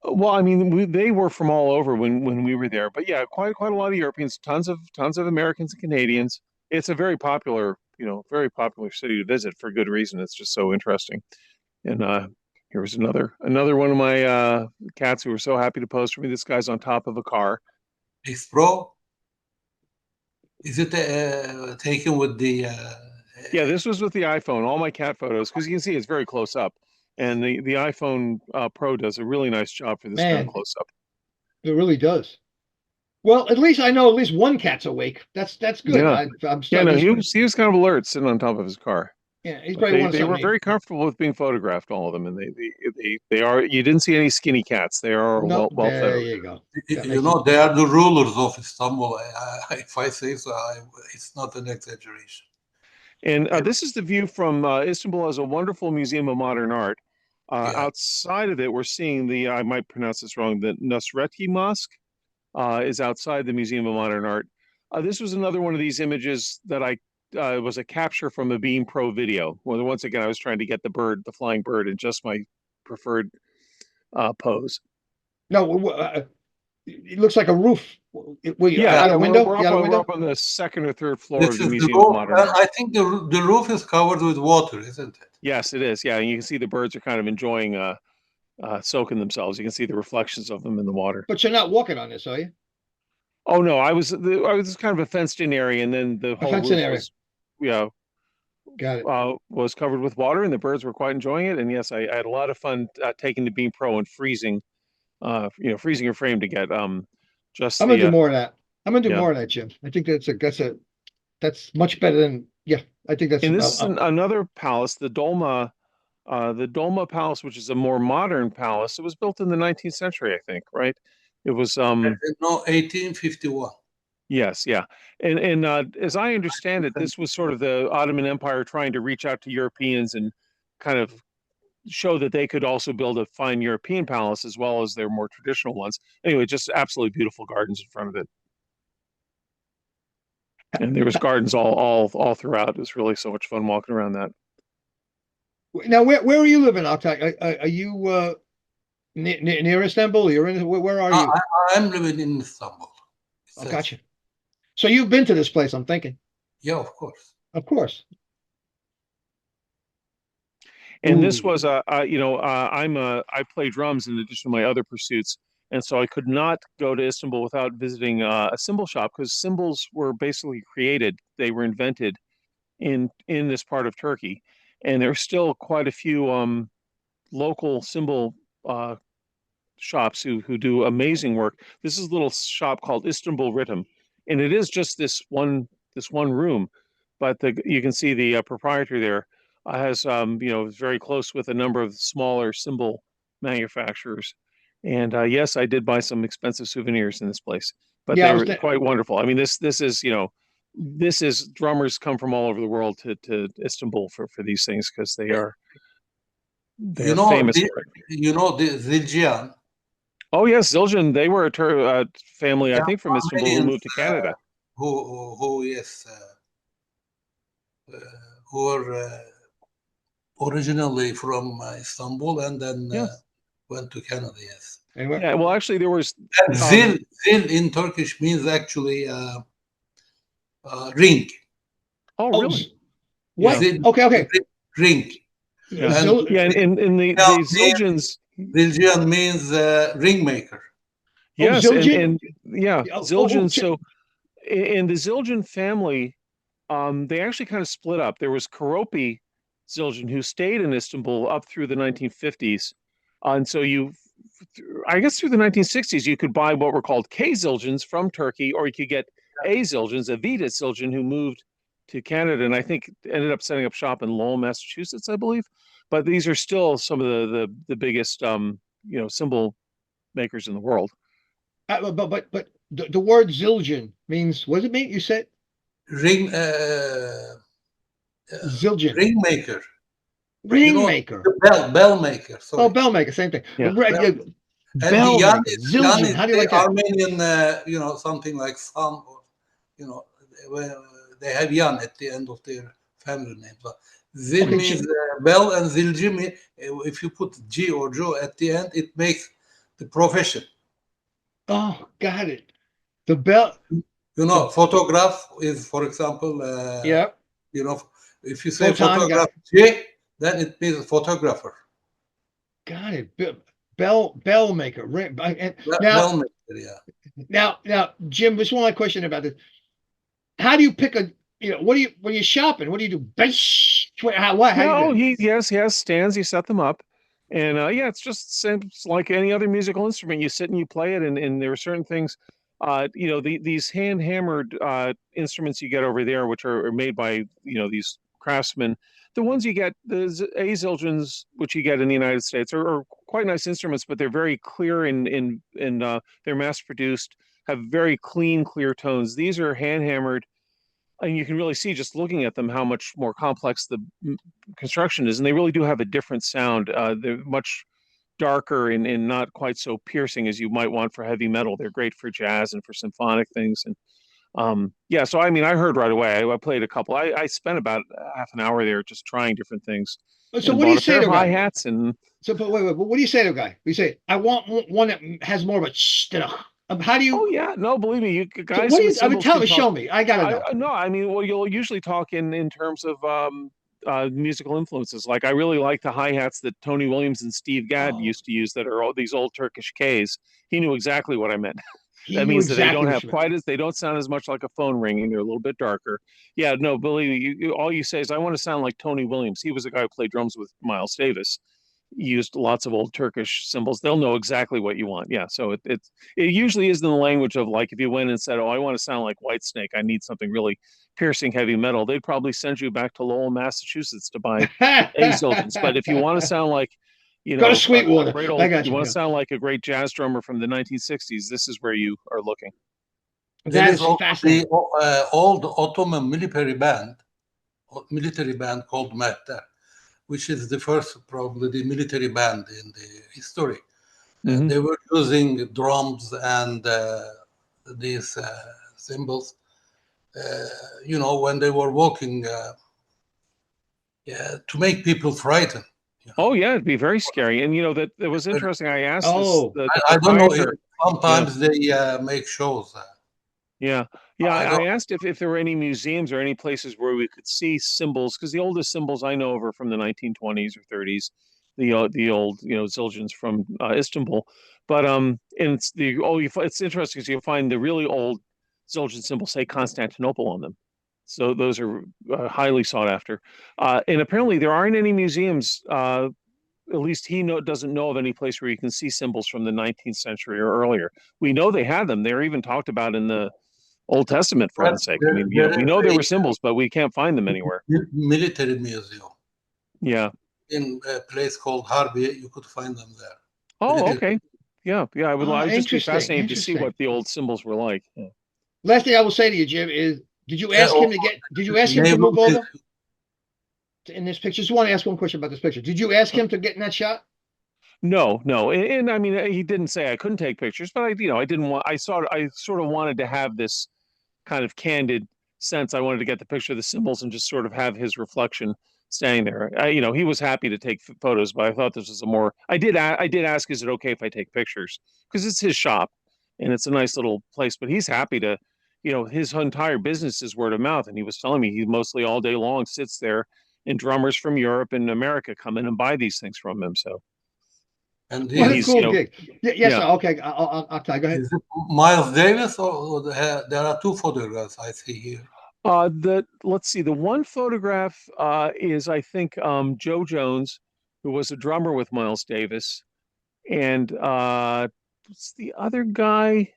Well, I mean, they were from all over when we were there, but yeah, quite a lot of Europeans, tons of Americans and Canadians. It's a very popular city to visit for good reason. It's just so interesting. And here was another one of my cats who were so happy to pose for me. This guy's on top of a car. It's Pro. Is it taken with the? Yeah, this was with the iPhone. All my cat photos, because you can see it's very close up, and the iPhone Pro does a really nice job for this kind of close up. It really does. Well, at least I know at least one cat's awake. That's good. Yeah, he was kind of alert sitting on top of his car. Yeah, he's probably they were very comfortable with being photographed, all of them, and they are. You didn't see any skinny cats. They are well fed. There you go. They are the rulers of Istanbul. If I say so, it's not an exaggeration. And this is the view from Istanbul. Has a wonderful museum of modern art. Outside of it, we're seeing I might pronounce this wrong, the Nusreti Mosque is outside the Museum of Modern Art. This was another one of these images that was a capture from a Beam Pro video. Well, once again, I was trying to get the flying bird in just my preferred pose. No, it looks like a roof. Out a window? We're up on the second or third floor of the Museum of Modern Art. I think the roof is covered with water, isn't it? Yes, it is. Yeah, and you can see the birds are kind of enjoying soaking themselves. You can see the reflections of them in the water. But you're not walking on this, are you? Oh no, I was kind of a fenced-in area, and then the whole roof was, got it. Was covered with water, and the birds were quite enjoying it. And yes, I had a lot of fun taking the Beam Pro and freezing your frame to get just. I'm gonna do more of that. I'm gonna do more of that, Jim. I think that's much better than I think that's. And this is another palace, the Dolma Palace, which is a more modern palace. It was built in the 19th century, I think, right? It was 1851. Yes, yeah. And as I understand it, this was sort of the Ottoman Empire trying to reach out to Europeans and kind of show that they could also build a fine European palace as well as their more traditional ones. Anyway, just absolutely beautiful gardens in front of it. And there was gardens all throughout. It was really so much fun walking around that. Now, where are you living, Oktay? Are you near Istanbul? Where are you? I'm living in Istanbul. Oh, gotcha. So you've been to this place, I'm thinking. Yeah, of course. Of course. And this was I play drums in addition to my other pursuits. And so I could not go to Istanbul without visiting a cymbal shop, because cymbals were basically created, they were invented in this part of Turkey. And there's still quite a few local cymbal shops who do amazing work. This is a little shop called Istanbul Rhythm, and it is just this one room, but you can see the proprietor there has is very close with a number of smaller cymbal manufacturers. And yes, I did buy some expensive souvenirs in this place, but Yeah, they were quite wonderful. I mean, this is this is drummers come from all over the world to Istanbul for these things, because they're famous for it. You know the Zildjian. Oh yes, Zildjian. They were a family, I think, from Istanbul who Armenians, moved to Canada. who yes, who were originally from Istanbul and then Yes. went to Canada. Yes. anyway, Yeah. Well, actually, there was And zil in Turkish means actually ring. Oh, oh, really? what? Zil, Okay. ring. Yeah, And Zil- Yeah, and the Zildjians. Zildjian means ring maker. Yes, Zildjian? and yeah, Oh, Zildjian. Ch- So in the Zildjian family, they actually kind of split up. There was Karopi Zildjian, who stayed in Istanbul up through the 1950s, and so I guess through the 1960s, you could buy what were called K Zildjians from Turkey, or you could get A Zildjians, a Vida Zildjian, who moved to Canada, and I think ended up setting up shop in Lowell, Massachusetts, I believe. But these are still some of the biggest cymbal makers in the world. but the word Zildjian means, what does it mean? You said Ring Zildjian, ring maker. ring maker. Bell maker. Sorry. Oh, bell maker, same thing. Yeah. And Bell the yan maker. Zildjian. How do you like that? Armenian, something like Sam, or they have yan at the end of their family name. So Zil Okay, means bell, and Zilji, if you put G or Jo at the end, it makes the profession. Oh, got it. The bell. Photograph is, for example, Yeah. if you say Photon, photograph J, then it means photographer. Got it. Bell maker. Ring. And Bell maker, yeah. now, Jim, just one more question about this. How do you pick when you're shopping, what do you do? How do you do it? He has stands. You set them up, and it's just it's like any other musical instrument. You sit and you play it, and there are certain things. These hand hammered instruments you get over there, which are made by these craftsmen. The ones you get, the A Zildjians, which you get in the United States, are quite nice instruments, but they're very clear and they're mass produced, have very clean, clear tones. These are hand hammered, and you can really see just looking at them how much more complex the construction is, and they really do have a different sound. They're much darker and not quite so piercing as you might want for heavy metal. They're great for jazz and for symphonic things. And so I mean, I heard right away. I played a couple. I spent about half an hour there just trying different things. So what do you say to hi-hats and so? But wait. What do you say to a guy? You say, I want one that has more of a. How do you? Oh yeah, no, believe me, you guys. So what do you? I mean, tell me, show me. I gotta know. No, I mean, well, you'll usually talk in terms of musical influences. Like I really like the hi-hats that Tony Williams and Steve Gadd used to use, that are all these old Turkish Ks. He knew exactly what I meant. That means that they don't have they don't sound as much like a phone ringing. They're a little bit darker. Yeah, no, believe me, all you say is, I want to sound like Tony Williams. He was a guy who played drums with Miles Davis. He used lots of old Turkish cymbals. They'll know exactly what you want. Yeah, so it usually is in the language of, like, if you went and said, oh, I want to sound like Whitesnake, I need something really piercing heavy metal, they'd probably send you back to Lowell, Massachusetts to buy A Zildjians. But if you want to sound like go to Sweetwater. I got you. You want to sound like a great jazz drummer from the 1960s, this is where you are looking. That is fascinating. The old Ottoman military band called Mehter, which is the first, probably the military band in the history. Mm-hmm. They were using drums and these cymbals, when they were walking, to make people frightened. Oh yeah, it'd be very scary. And that it was interesting. I asked I don't know. Sometimes they make shows. I asked if there were any museums or any places where we could see cymbals, because the oldest cymbals I know of are from the 1920s or 30s. the old Zildjians from Istanbul. But and it's interesting because you'll find the really old Zildjian symbols say Constantinople on them. So those are highly sought after. And apparently there aren't any museums. At least doesn't know of any place where you can see symbols from the 19th century or earlier. We know they had them. They're even talked about in the Old Testament, for heaven's sake. I mean, we know there were symbols, but we can't find them anywhere. Military museum. Yeah. In a place called Harbi, you could find them there. Oh, okay. Yeah. I would just be fascinated to see what the old symbols were like. Yeah. Last thing I will say to you, Jim, is did you ask him to move over in this picture? Just want to ask one question about this picture. Did you ask him to get in that shot? No. And I mean, he didn't say I couldn't take pictures, but I didn't want, I sort of wanted to have this kind of candid sense. I wanted to get the picture of the symbols and just sort of have his reflection standing there. He was happy to take photos, but I thought this was I did ask, is it okay if I take pictures? Because it's his shop and it's a nice little place, but he's happy to, his entire business is word of mouth. And he was telling me he mostly all day long sits there and drummers from Europe and America come in and buy these things from him. So. And what a cool gig. Yes, yeah. Okay. Oktay, go ahead. Is it Miles Davis or there are two photographs I see here? Let's see. The one photograph is, I think, Joe Jones, who was a drummer with Miles Davis, and what's the other guy?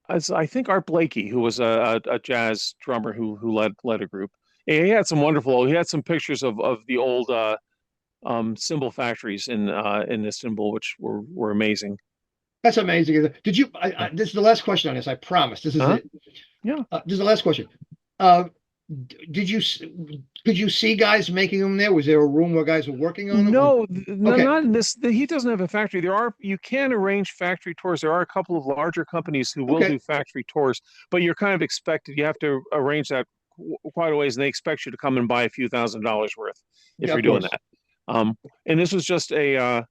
I think Art Blakey, who was a jazz drummer who led a group. And he had some pictures of the old cymbal factories in Istanbul, which were amazing. That's amazing. Did you? This is the last question on this. I promise. This is it. Yeah. This is the last question. Could you see guys making them there? Was there a room where guys were working on them? No, not in this. He doesn't have a factory. You can arrange factory tours. There are a couple of larger companies who will do factory tours, but you're kind of expected. You have to arrange that quite a ways, and they expect you to come and buy a few $1,000s worth if you're doing that. And this was just a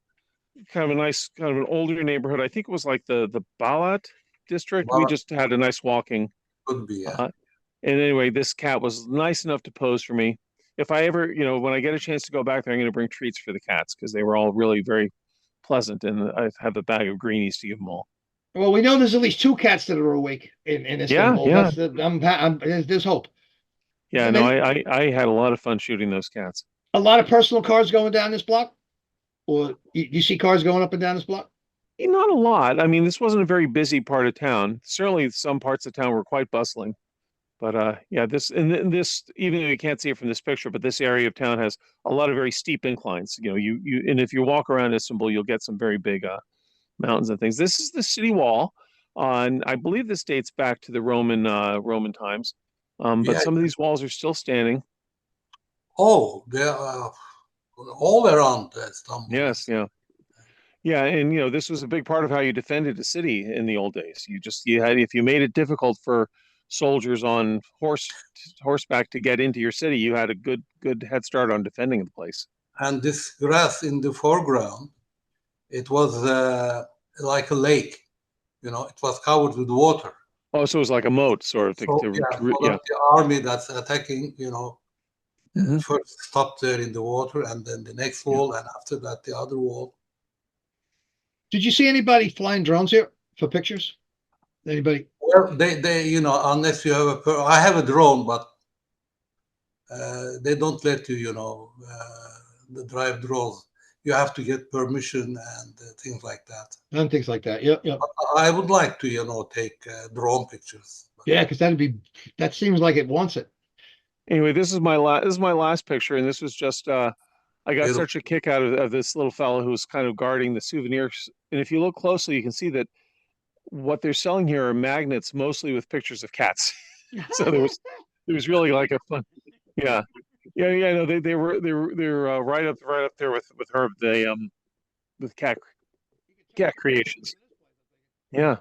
kind of a nice, kind of an older neighborhood. I think it was like the Balat district. We just had a nice walking. Could be, yeah. And anyway, this cat was nice enough to pose for me. If I ever, when I get a chance to go back there, I'm going to bring treats for the cats because they were all really very pleasant, and I have a bag of greenies to give them all. Well, we know there's at least 2 cats that are awake in Istanbul. Yeah. There's hope. Yeah, no, I had a lot of fun shooting those cats. A lot of personal cars going down this block? Or you see cars going up and down this block? Not a lot. I mean, this wasn't a very busy part of town. Certainly some parts of town were quite bustling. But yeah, this even though you can't see it from this picture, but this area of town has a lot of very steep inclines. And if you walk around Istanbul, you'll get some very big mountains and things. This is the city wall. And I believe this dates back to the Roman times. But some of these walls are still standing. Oh, they're all around Istanbul. Yes, yeah. Yeah, and this was a big part of how you defended the city in the old days. If you made it difficult for soldiers on horseback to get into your city, you had a good head start on defending the place. And this grass in the foreground, it was like a lake. It was covered with water. Oh, so it was like a moat, sort of. The army that's attacking, first stop there in the water, and then the next wall, and after that the other wall. Did you see anybody flying drones here for pictures? Anybody? Well, they unless you have I have a drone, but they don't let you, drive drones. You have to get permission and things like that. And things like that. Yep. I would like to, take drone pictures. Yeah, because that seems like it wants it. Anyway, this is my last picture, and this was just I got such a kick out of this little fellow who was kind of guarding the souvenirs. And if you look closely, you can see that what they're selling here are magnets, mostly with pictures of cats. So there was really like a fun, yeah. No, they're right up there with Herb, with cat creations. Yeah,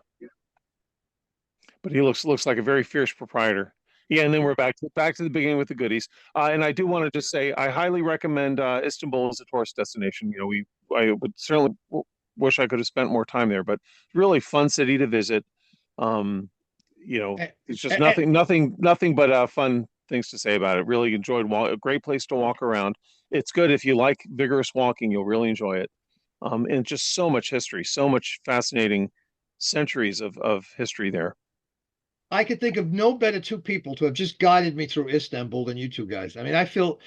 but he looks like a very fierce proprietor. Yeah, and then we're back to the beginning with the goodies. And I do want to just say I highly recommend Istanbul as a tourist destination. I would certainly wish I could have spent more time there, but really fun city to visit. It's just nothing but fun things to say about it. Really enjoyed a great place to walk around. it's good if you like vigorous walking. You'll really enjoy it. And just so much history, so much fascinating centuries of history there. I could think of no better two people to have just guided me through Istanbul than you two guys. I mean, I feel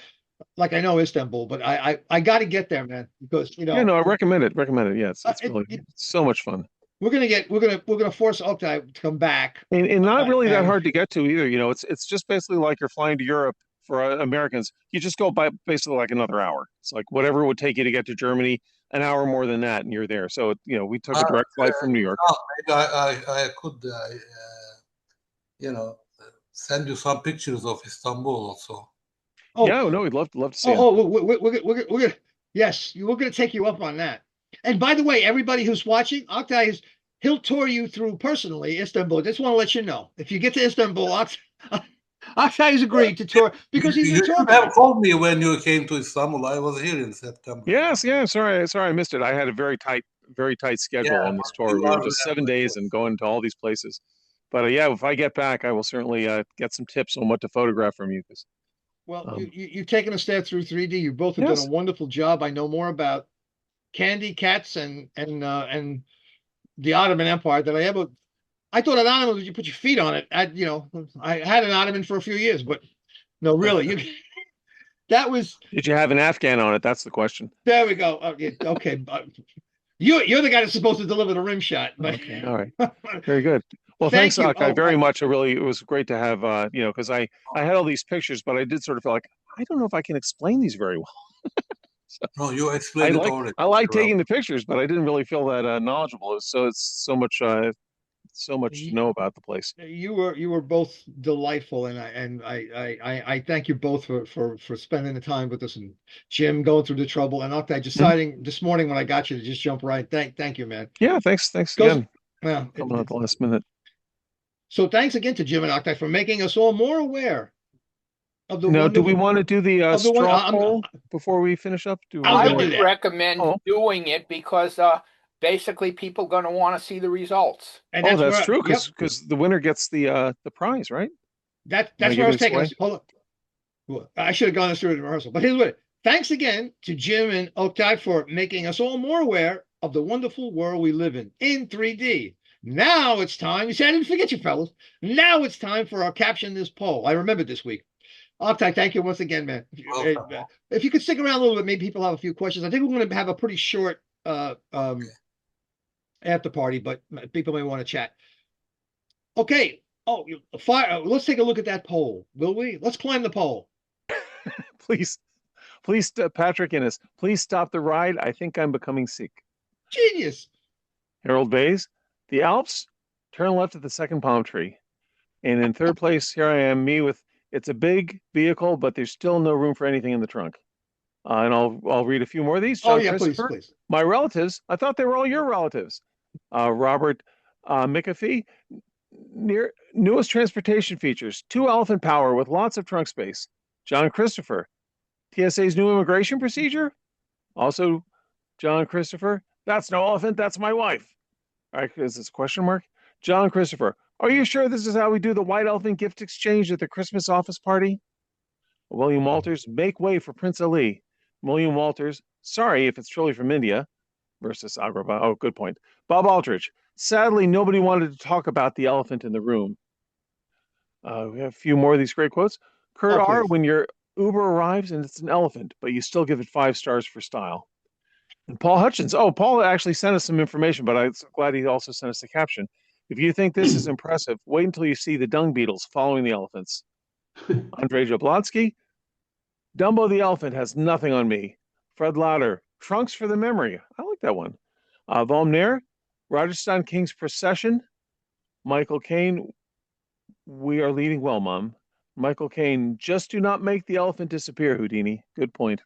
like I know Istanbul, but I got to get there, man, because Yeah, no, I recommend it. Recommend it. Yeah, it's really it, so much fun. we're gonna force Oktay to come back, And not really that and hard to get to either. It's just basically like you're flying to Europe for Americans. You just go by basically like another hour. It's like whatever it would take you to get to Germany, an hour more than that, and you're there. So we took a direct flight from New York. Maybe I could, you know, send you some pictures of Istanbul also. Yeah, no, we'd love to see it. We're gonna yes, we're gonna take you up on that. And by the way, everybody who's watching, he'll tour you through personally Istanbul. Just want to let you know, if you get to Istanbul, Oktay has agreed to tour because he's You a tour should guide. have called me when you came to Istanbul. I was here in September. Yes, yeah. Sorry, I missed it. I had a very tight schedule Yeah, on this tour. you We were are just there. 7 days and going to all these places. But yeah, if I get back, I will certainly get some tips on what to photograph from you. Well, Um, you've taken us there through 3D. You both have done a yes, wonderful job. I know more about candy, cats, and the Ottoman Empire than I ever. I thought an ottoman was you put your feet on it. I had an ottoman for a few years, but no, really, that was. did you have an Afghan on it? That's the question. There we go. Yeah, okay, you're the guy that's supposed to deliver the rim shot, but Okay, all right, very good. Well, thank thanks, you. Akai, very much. It was great to have because I had all these pictures, but I did sort of feel like I don't know if I can explain these very well. No, you explained it already. I like Well, taking the pictures, but I didn't really feel that knowledgeable. It's so much to know about the place. You were both delightful, and I thank you both for spending the time with us, and Jim going through the trouble, and Oktay Mhm. deciding this morning when I got you to just jump right. Thank you, man. Yeah, thanks Goes again. well. Coming out the last minute. So thanks again to Jim and Oktay for making us all more aware of the Now, do we wonderful want to do the of the one. straw poll before we finish up? I was I gonna would do that. recommend Oh. doing it because basically people going to want to see the results. And Oh, that's that's where true, yep, because the winner gets the prize, right? that's Am I where I was giving this taking away? us. Hold on. Well, I should have gone this through the rehearsal, but here's what. Thanks again to Jim and Oktay for making us all more aware of the wonderful world we live in 3D. Now it's time. You see, I didn't forget you, fellas. Now it's time for our caption this poll. I remembered this week. Oktay, thank you once again, man. welcome. If you could stick around a little bit, maybe people have a few questions. I think we're going to have a pretty short after party, but people may want to chat. Okay. Oh, let's take a look at that poll, will we? Let's climb the pole. Please, Patrick Innes, please stop the ride. I think I'm becoming sick. Genius. Harold Bays, the Alps, turn left at the second palm tree. And in third place, here I am, me with it's a big vehicle, but there's still no room for anything in the trunk. And I'll read a few more of these. Oh John yeah, please, Christopher, please. my relatives, I thought they were all your relatives. Robert McAfee, newest transportation features, 2 elephant power with lots of trunk space. John Christopher, TSA's new immigration procedure. Also, John Christopher, that's no elephant, that's my wife. All right, is this a question mark? John Christopher, are you sure this is how we do the white elephant gift exchange at the Christmas office party? William Walters, make way for Prince Ali. William Walters, sorry if it's truly from India. Versus Agrabah. Oh, good point. Bob Aldridge, sadly, nobody wanted to talk about the elephant in the room. We have a few more of these great quotes. Kurt R., Please. when your Uber arrives and it's an elephant, but you still give it 5 stars for style. And Paul Hutchins. Oh, Paul actually sent us some information, but I'm glad he also sent us the caption. If you think this is impressive, wait until you see the dung beetles following the elephants. Andrei Jablonski. Dumbo the elephant has nothing on me. Fred Lauder. Trunks for the memory. I like that one. Volmner. Rajasthan King's Procession. Michael Caine. We are leading well, Mom. Michael Caine. Just do not make the elephant disappear, Houdini. Good point.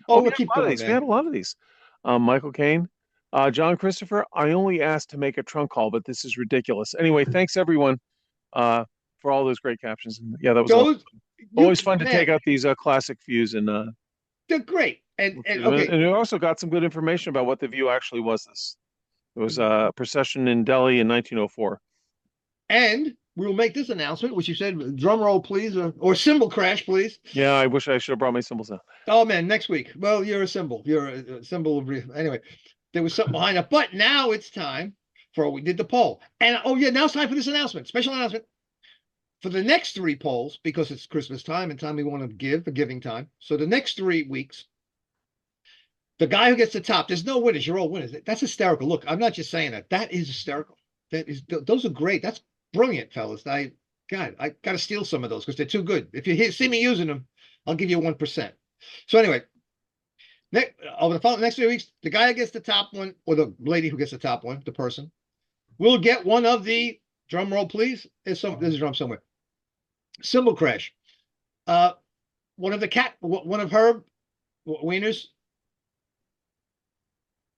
Oh, we we'll had keep a lot of going, these. We man. had a lot of these. Michael Caine. John Christopher. I only asked to make a trunk call, but this is ridiculous. Anyway, thanks everyone for all those great captions. And yeah, that was always fun to take out these classic views and they're great. And okay. And we also got some good information about what the view actually was. It was a procession in Delhi in 1904. And we will make this announcement, which you said, drum roll, please, or cymbal crash, please. Yeah, I wish I should have brought my cymbals out. Oh man, next week. Well, you're a symbol. You're a symbol of anyway. There was something behind it, but now it's time for we did the poll, and oh yeah, now it's time for this announcement, special announcement for the next 3 polls because it's Christmas time and time we want to give a giving time. So the next 3 weeks, the guy who gets the top, there's no winners. You're all winners. That's hysterical. Look, I'm not just saying that. That is hysterical. Those are great. That's brilliant, fellas. I got to steal some of those because they're too good. If you see me using them, I'll give you 1%. So anyway, over the next 3 weeks, the guy that gets the top one, or the lady who gets the top one, the person, will get one of the drum roll, please. There's a drum somewhere. Cymbal crash. One of Herb Wiener's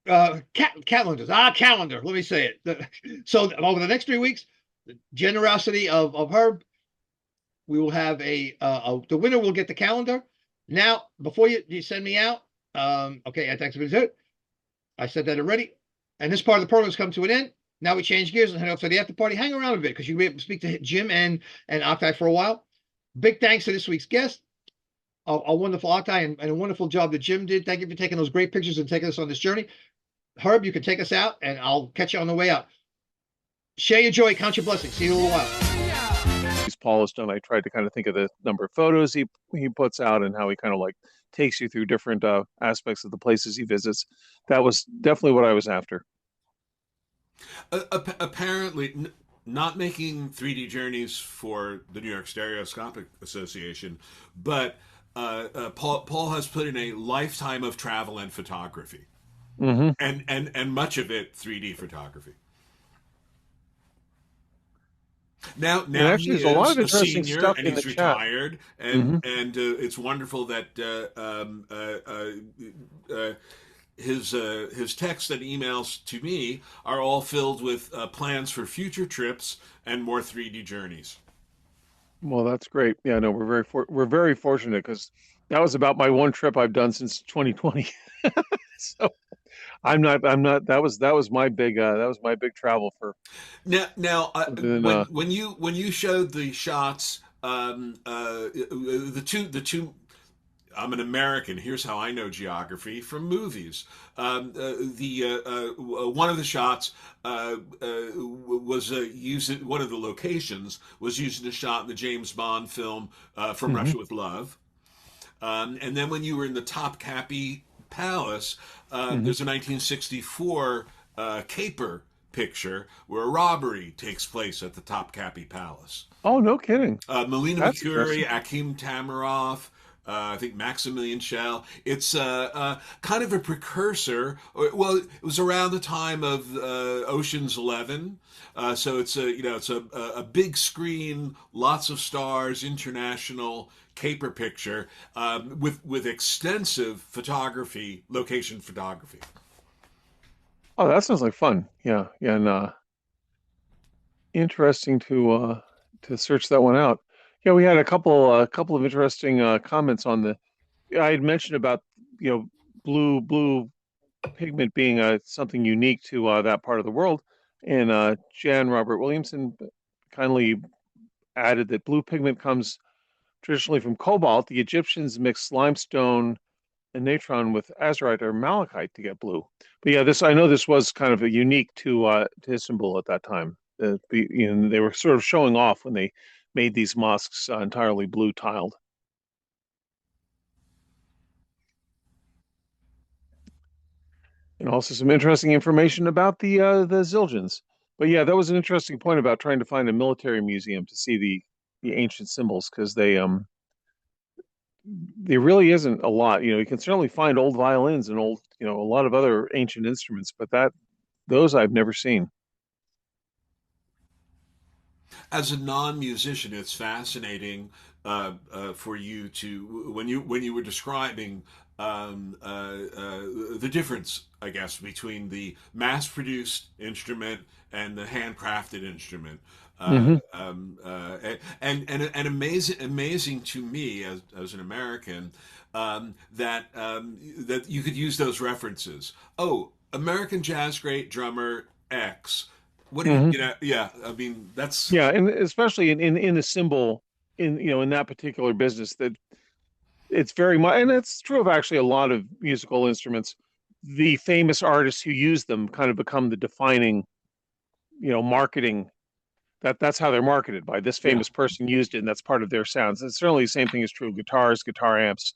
calendars. Calendar. Let me say it. So over the next 3 weeks, the generosity of Herb, we will have the winner will get the calendar. Now, before you send me out, okay, thanks for it. I said that already. And this part of the program has come to an end. Now we change gears and head off to the after party. Hang around a bit because you'll be able to speak to Jim and Oktay for a while. Big thanks to this week's guest, a wonderful Oktay, and a wonderful job that Jim did. Thank you for taking those great pictures and taking us on this journey. Herb, you can take us out, and I'll catch you on the way out. Share your joy, count your blessings. See you in a little while. Paul has done. I tried to kind of think of the number of photos he puts out and how he kind of like takes you through different aspects of the places he visits. That was definitely what I was after. Apparently, not making 3D journeys for the New York Stereoscopic Association, but Paul has put in a lifetime of travel and photography, and much of it 3D photography. Now actually, he there's a lot is of a interesting senior stuff and in he's the chat. retired, and it's wonderful that his texts and emails to me are all filled with plans for future trips and more 3D journeys. Well, that's great. Yeah, no, we're very fortunate because that was about my one trip I've done since 2020. So that was my big travel for. Now when you showed the shots, the two. I'm an American. Here's how I know geography from movies. One of the shots was used. One of the locations was used in a shot in the James Bond film From Russia with Love. And then when you were in the Topkapi Palace, there's a 1964 caper picture where a robbery takes place at the Topkapi Palace. Oh, no kidding. Melina Mercouri, Akim Tamiroff. I think Maximilian Schell. It's kind of a precursor. Well, it was around the time of Ocean's 11, so it's a big screen, lots of stars, international caper picture with extensive photography, location photography. Oh, that sounds like fun. Yeah, and interesting to search that one out. Yeah, we had a couple of interesting comments on the. I had mentioned about blue pigment being something unique to that part of the world, and Jan Robert Williamson kindly added that blue pigment comes traditionally from cobalt. The Egyptians mixed limestone and natron with azurite or malachite to get blue. But yeah, I know this was kind of a unique to Istanbul at that time. They were sort of showing off when they made these mosques entirely blue tiled. And also some interesting information about the Zildjians. But yeah, that was an interesting point about trying to find a military museum to see the ancient symbols, because there really isn't a lot. You can certainly find old violins and old, a lot of other ancient instruments, but those I've never seen. As a non-musician, it's fascinating for you to when you were describing the difference, I guess, between the mass-produced instrument and the handcrafted instrument. And amazing to me as an American that you could use those references. Oh, American jazz great drummer X What do Mhm. you know? Yeah, I mean that's Yeah, and especially in the symbol in that particular business that it's very much, and it's true of actually a lot of musical instruments. The famous artists who use them kind of become the defining, marketing. That's how they're marketed by this yeah. famous person used it, and that's part of their sounds. And certainly the same thing is true of guitars, guitar amps,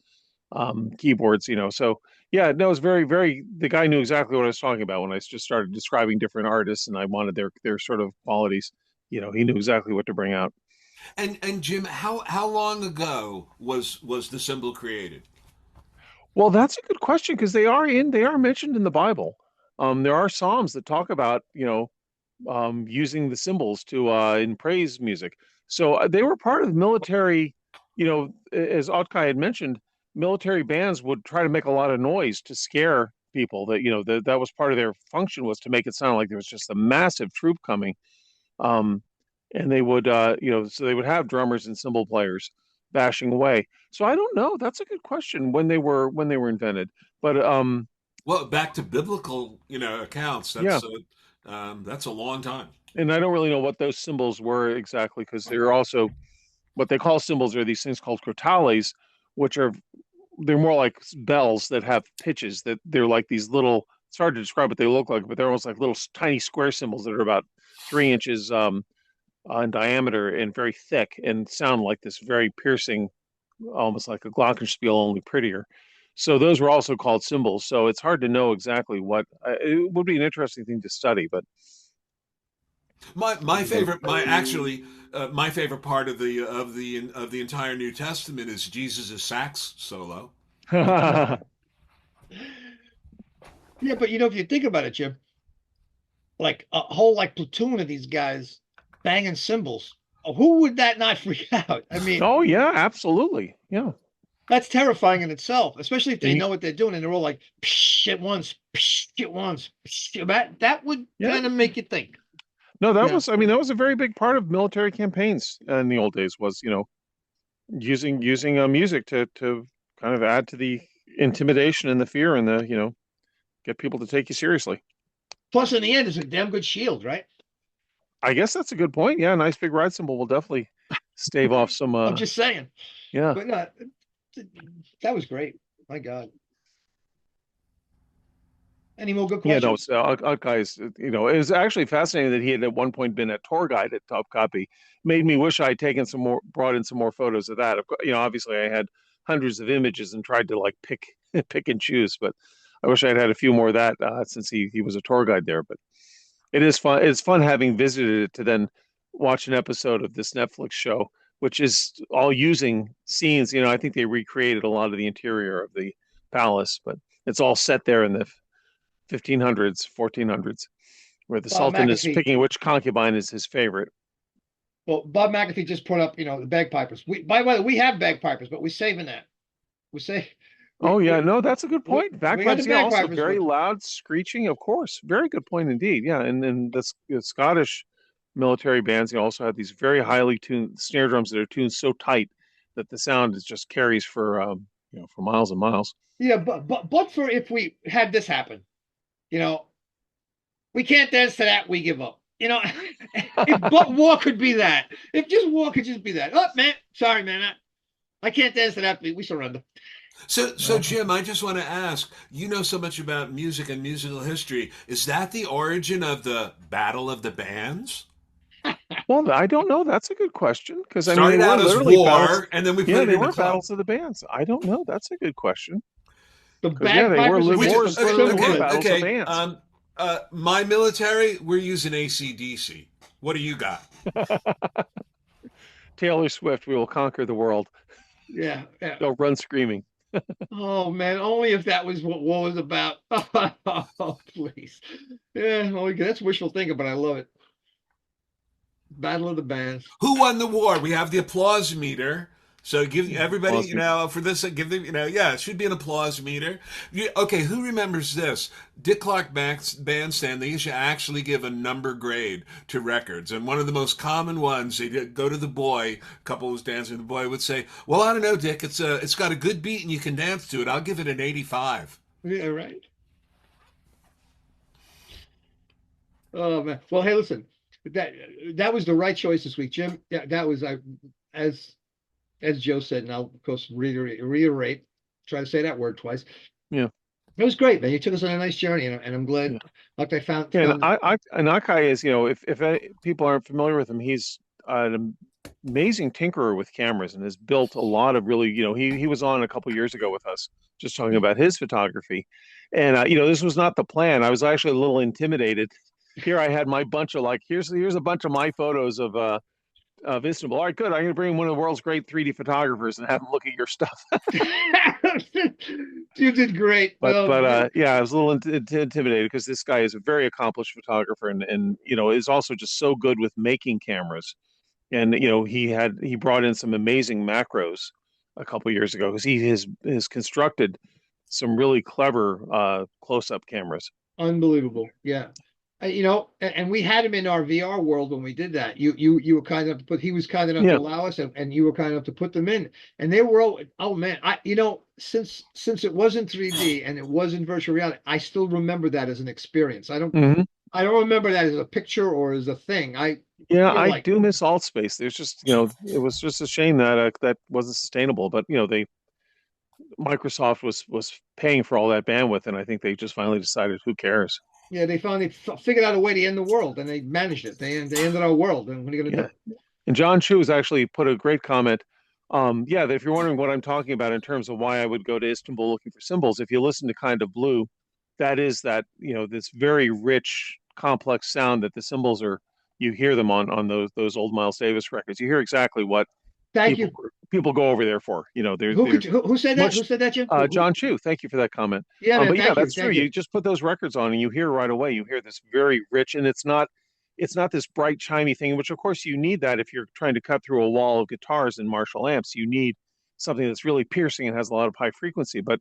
keyboards. So yeah, no, it's very, very. The guy knew exactly what I was talking about when I just started describing different artists, and I wanted their sort of qualities. He knew exactly what to bring out. And Jim, how long ago was the symbol created? Well, that's a good question because they are mentioned in the Bible. There are Psalms that talk about, using the symbols to in praise music. So they were part of the military, as Otkai had mentioned, military bands would try to make a lot of noise to scare people that, that was part of their function was to make it sound like there was just a massive troop coming. Um, and they would, so they would have drummers and cymbal players bashing away. So I don't know. That's a good question when they were invented. But Well, back to biblical, accounts. yeah, That's a long time. and I don't really know what those symbols were exactly because they're also what they call symbols are these things called crotales, which are they're more like bells that have pitches that they're like these little. It's hard to describe what they look like, but they're almost like little tiny square symbols that are about 3 inches in diameter and very thick and sound like this very piercing, almost like a glockenspiel, only prettier. So those were also called symbols. So it's hard to know exactly what. It would be an interesting thing to study, but My favorite, my favorite part of the entire New Testament is Jesus' sax solo. yeah, Yeah, but if you think about it, Jim, like a whole like platoon of these guys banging cymbals, who would that not freak out? I mean, oh yeah, absolutely, yeah. that's terrifying in itself, especially if they And know what they're doing and they're all like psh, at once, psh, at once. Psh. That would yeah, kind of make you think. no, that Yeah. was. I mean, that was a very big part of military campaigns in the old days. Was using music to kind of add to the intimidation and the fear and the get people to take you seriously. Plus, in the end, it's a damn good shield, right? I guess that's a good point. Yeah, a nice big ride cymbal will definitely stave off some. I'm just saying. Yeah. But no, that was great. My God. Any more good Yeah, no, questions? so guys, it was actually fascinating that he had at one point been a tour guide at Top Copy. Made me wish I had taken some more, brought in some more photos of that. Of course, obviously I had hundreds of images and tried to like pick, pick and choose, but I wish I'd had a few more of that since he was a tour guide there. But it is fun. It's fun having visited it to then watch an episode of this Netflix show, which is all using scenes. I think they recreated a lot of the interior of the palace, but it's all set there in the 1500s, 1400s, where the Bob Sultan is McAfee. picking which concubine is his favorite. Well, Bob McAfee just put up, the bagpipers. By the way, we have bagpipers, but we're saving that. We say Oh yeah, we no, that's a good we, point. we got the Bagpipes, yeah, also bagpipers, very but loud, screeching, of course. Very good point indeed. Yeah, and then the Scottish military bands, also have these very highly tuned snare drums that are tuned so tight that the sound is just carries for miles and miles. yeah, but for if we had this happen, you know, we can't dance to that, we give up. If but war could be that, if just war could just be that. Oh man, sorry man, I can't dance to that. We surrender. So Jim, I just want to ask, you know so much about music and musical history. Is that the origin of the Battle of the Bands? Well, I don't know. That's a good question because I mean they Started were out as literally battles. war, and then we put Yeah, it they into were club. battles of the bands. I don't know. That's a good question The because yeah, they were bagpipers are Which, just wars. the Literally silver were okay, bullet. battles of okay. bands. My military, we're using ACDC. What do you got? Taylor Swift, we will conquer the world. Yeah, yeah. They'll run screaming. Oh man, only if that was what war was about. Oh, please. Yeah, well, that's wishful thinking, but I love it. Battle of the Bands. Who won the war? We have the applause meter. So give everybody, Awesome. for this, give them, yeah, it should be an applause meter. Okay, who remembers this? Dick Clark Bandstand, they used to actually give a number grade to records. And one of the most common ones, they'd go to the boy, a couple was dancing, the boy would say, well, I don't know, Dick, it's got a good beat and you can dance to it. I'll give it an 85. Yeah, right. Oh man. Well, hey, listen, that that was the right choice this week, Jim. Yeah, that was as as Joe said, and I'll of course reiterate, try to say that word twice. Yeah. It was great, man. You took us on a nice journey, and I'm glad, Yeah. like I Yeah, and found. Akai is, if people aren't familiar with him, he's an amazing tinkerer with cameras and has built a lot of really, he was on a couple years ago with us just talking about his photography. And this was not the plan. I was actually a little intimidated. Here I had my bunch of like, here's a bunch of my photos of Istanbul. All right, good. I'm going to bring one of the world's great 3D photographers and have him look at your stuff. You did great. Yeah, I was a little intimidated because this guy is a very accomplished photographer and is also just so good with making cameras. And he brought in some amazing macros a couple years ago because he has constructed some really clever close-up cameras. Unbelievable. Yeah. And we had him in our VR world when we did that. You were kind enough to put, he was kind enough to Yeah. allow us, and you were kind enough to put them in. And they were all, oh man, since it wasn't 3D and it wasn't virtual reality, I still remember that as an experience. Hmm. I don't remember that as a picture or as a thing. I Yeah, feel I like, do miss alt space. There's just, it was just a shame that that wasn't sustainable. But Microsoft was paying for all that bandwidth, and I think they just finally decided, who cares? yeah, they finally figured out a way to end the world, and they managed it. They ended our world, and what are you going to Yeah. do? And John Chu has actually put a great comment. Yeah, that if you're wondering what I'm talking about in terms of why I would go to Istanbul looking for symbols, if you listen to Kind of Blue, that is that, this very rich, complex sound that the symbols are, you hear them on those old Miles Davis records. You hear exactly what Thank people you. people go over there for. Who who said that? Much Who said that, Jim? Who? John Chu, thank you for that comment. Yeah, man. But yeah, Thank you. that's true. Thank you. You just put those records on and you hear right away. You hear this very rich, and it's not this bright chimey thing, which of course you need that if you're trying to cut through a wall of guitars and Marshall amps. You need something that's really piercing and has a lot of high frequency. But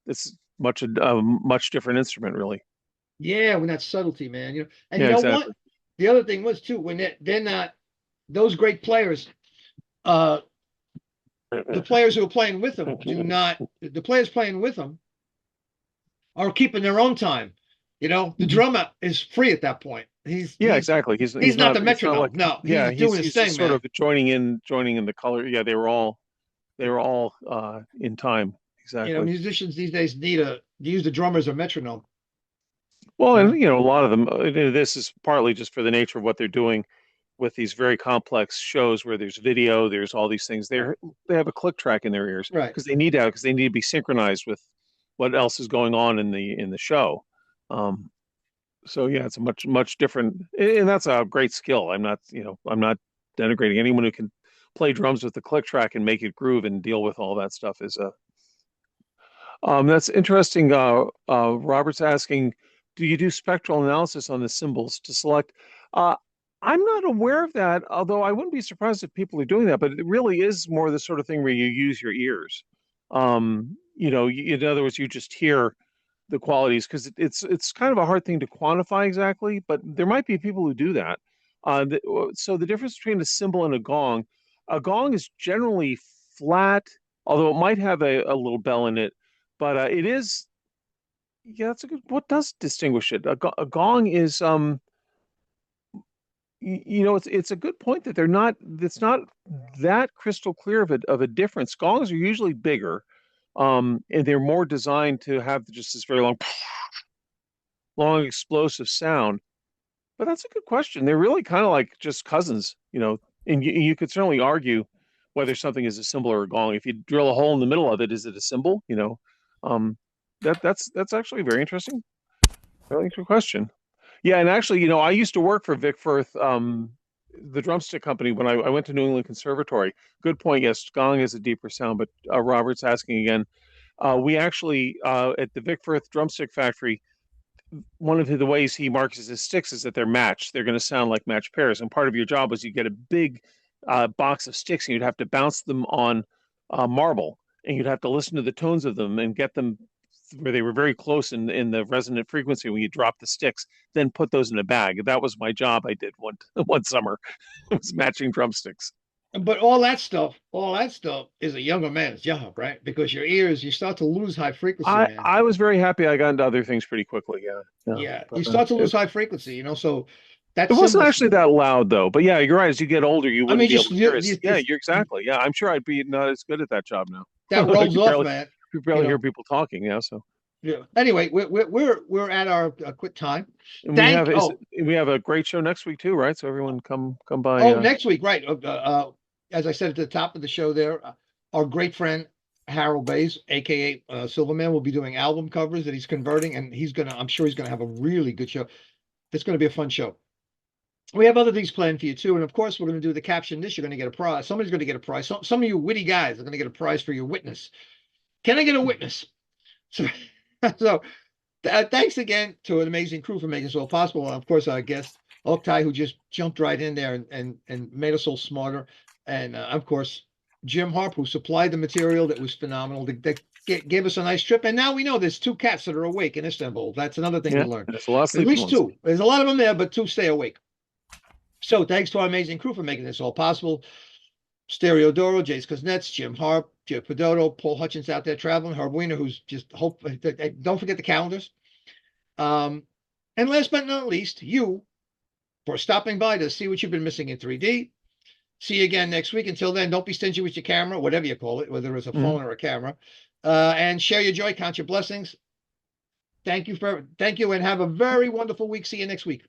it's a much different instrument, really. Yeah, when that subtlety, man. And Yeah, you know what? exactly. The other thing was too, when they're not those great players, uh, the players who are playing with them do not. The players playing with them are keeping their own time. The drummer is free at that point. Yeah, exactly. He's He's not the it's not metronome. like, No, yeah, he's doing his he's thing, just sort man. of joining in the color. Yeah, they were all in time. Exactly. Musicians these days need to use the drummer as a metronome. Well, You and know, a lot of them. This is partly just for the nature of what they're doing with these very complex shows where there's video, there's all these things. They have a click track in their ears right? because they need to be synchronized with what else is going on in the show. Um, so yeah, it's a much different, and that's a great skill. I'm not denigrating anyone who can play drums with the click track and make it groove and deal with all that stuff. That's interesting. Robert's asking, do you do spectral analysis on the symbols to select? Uh, I'm not aware of that, although I wouldn't be surprised if people are doing that. But it really is more the sort of thing where you use your ears. In other words, you just hear the qualities because it's kind of a hard thing to quantify exactly. But there might be people who do that. So the difference between a cymbal and a gong is generally flat, although it might have a little bell in it, but it is, yeah, that's a good. What does distinguish it? A gong is, it's a good point that it's not that crystal clear of a difference. Gongs are usually bigger, and they're more designed to have just this very long explosive sound. But that's a good question. They're really kind of like just cousins. And you could certainly argue whether something is a cymbal or a gong. If you drill a hole in the middle of it, is it a cymbal? Um, that's actually a very interesting, very interesting question. Yeah, and actually, I used to work for Vic Firth, the drumstick company, when I went to New England Conservatory. Good point. Yes, gong is a deeper sound, but Robert's asking again. We actually at the Vic Firth drumstick factory, one of the ways he marks his sticks is that they're matched. They're going to sound like matched pairs. And part of your job was you get a big box of sticks and you'd have to bounce them on marble. And you'd have to listen to the tones of them and get them where they were very close in the resonant frequency when you drop the sticks, then put those in a bag. That was my job I did one summer. It was matching drumsticks. But all that stuff is a younger man's job, right? Because your ears, you start to lose high frequency, man. I was very happy I got into other things pretty quickly. Yeah, yeah. Yeah, But you start to lose high frequency, so that it wasn't symbol, actually that loud though. But yeah, you're right. As you get older, you I wouldn't mean, be able just to hear it. Yeah, you're you- exactly. Yeah, I'm sure I'd be not as good at that job now. that rolls You off, barely man. you barely hear people talking. Yeah, so. Yeah. Anyway, we're at our quit time. And Thank we have a great show next week too, right? So everyone come by. next week, right? As I said at the top of the show, there, our great friend Harold Bays, aka Silverman, will be doing album covers that he's converting, and I'm sure he's gonna have a really good show. It's gonna be a fun show. We have other things planned for you too, and of course, we're gonna do the caption. You're gonna get a prize. Somebody's gonna get a prize. Some of you witty guys are gonna get a prize for your witness. Can I get a witness? So, so thanks again to an amazing crew for making this all possible. And of course, our guest, OKTAY, who just jumped right in there and made us all smarter. And of course, Jim Harp, who supplied the material that was phenomenal, that gave us a nice trip. And now we know there's 2 cats that are awake in Istanbul. That's another thing Yeah, to learn. there's a lot of At least sleeping 2. There's a lot of them there, but 2 stay awake. So thanks to our amazing crew for making this all possible. Stereo Doro, Jace Kuznets, Jim Harp, Joe Pedoto, Paul Hutchins out there traveling, Herb Weiner, who's just don't forget the calendars. And last but not least, you for stopping by to see what you've been missing in 3D. See you again next week. Until then, don't be stingy with your camera, whatever you call it, whether it's a phone or a camera. And share your joy, count your blessings. Thank you, and have a very wonderful week. See you next week.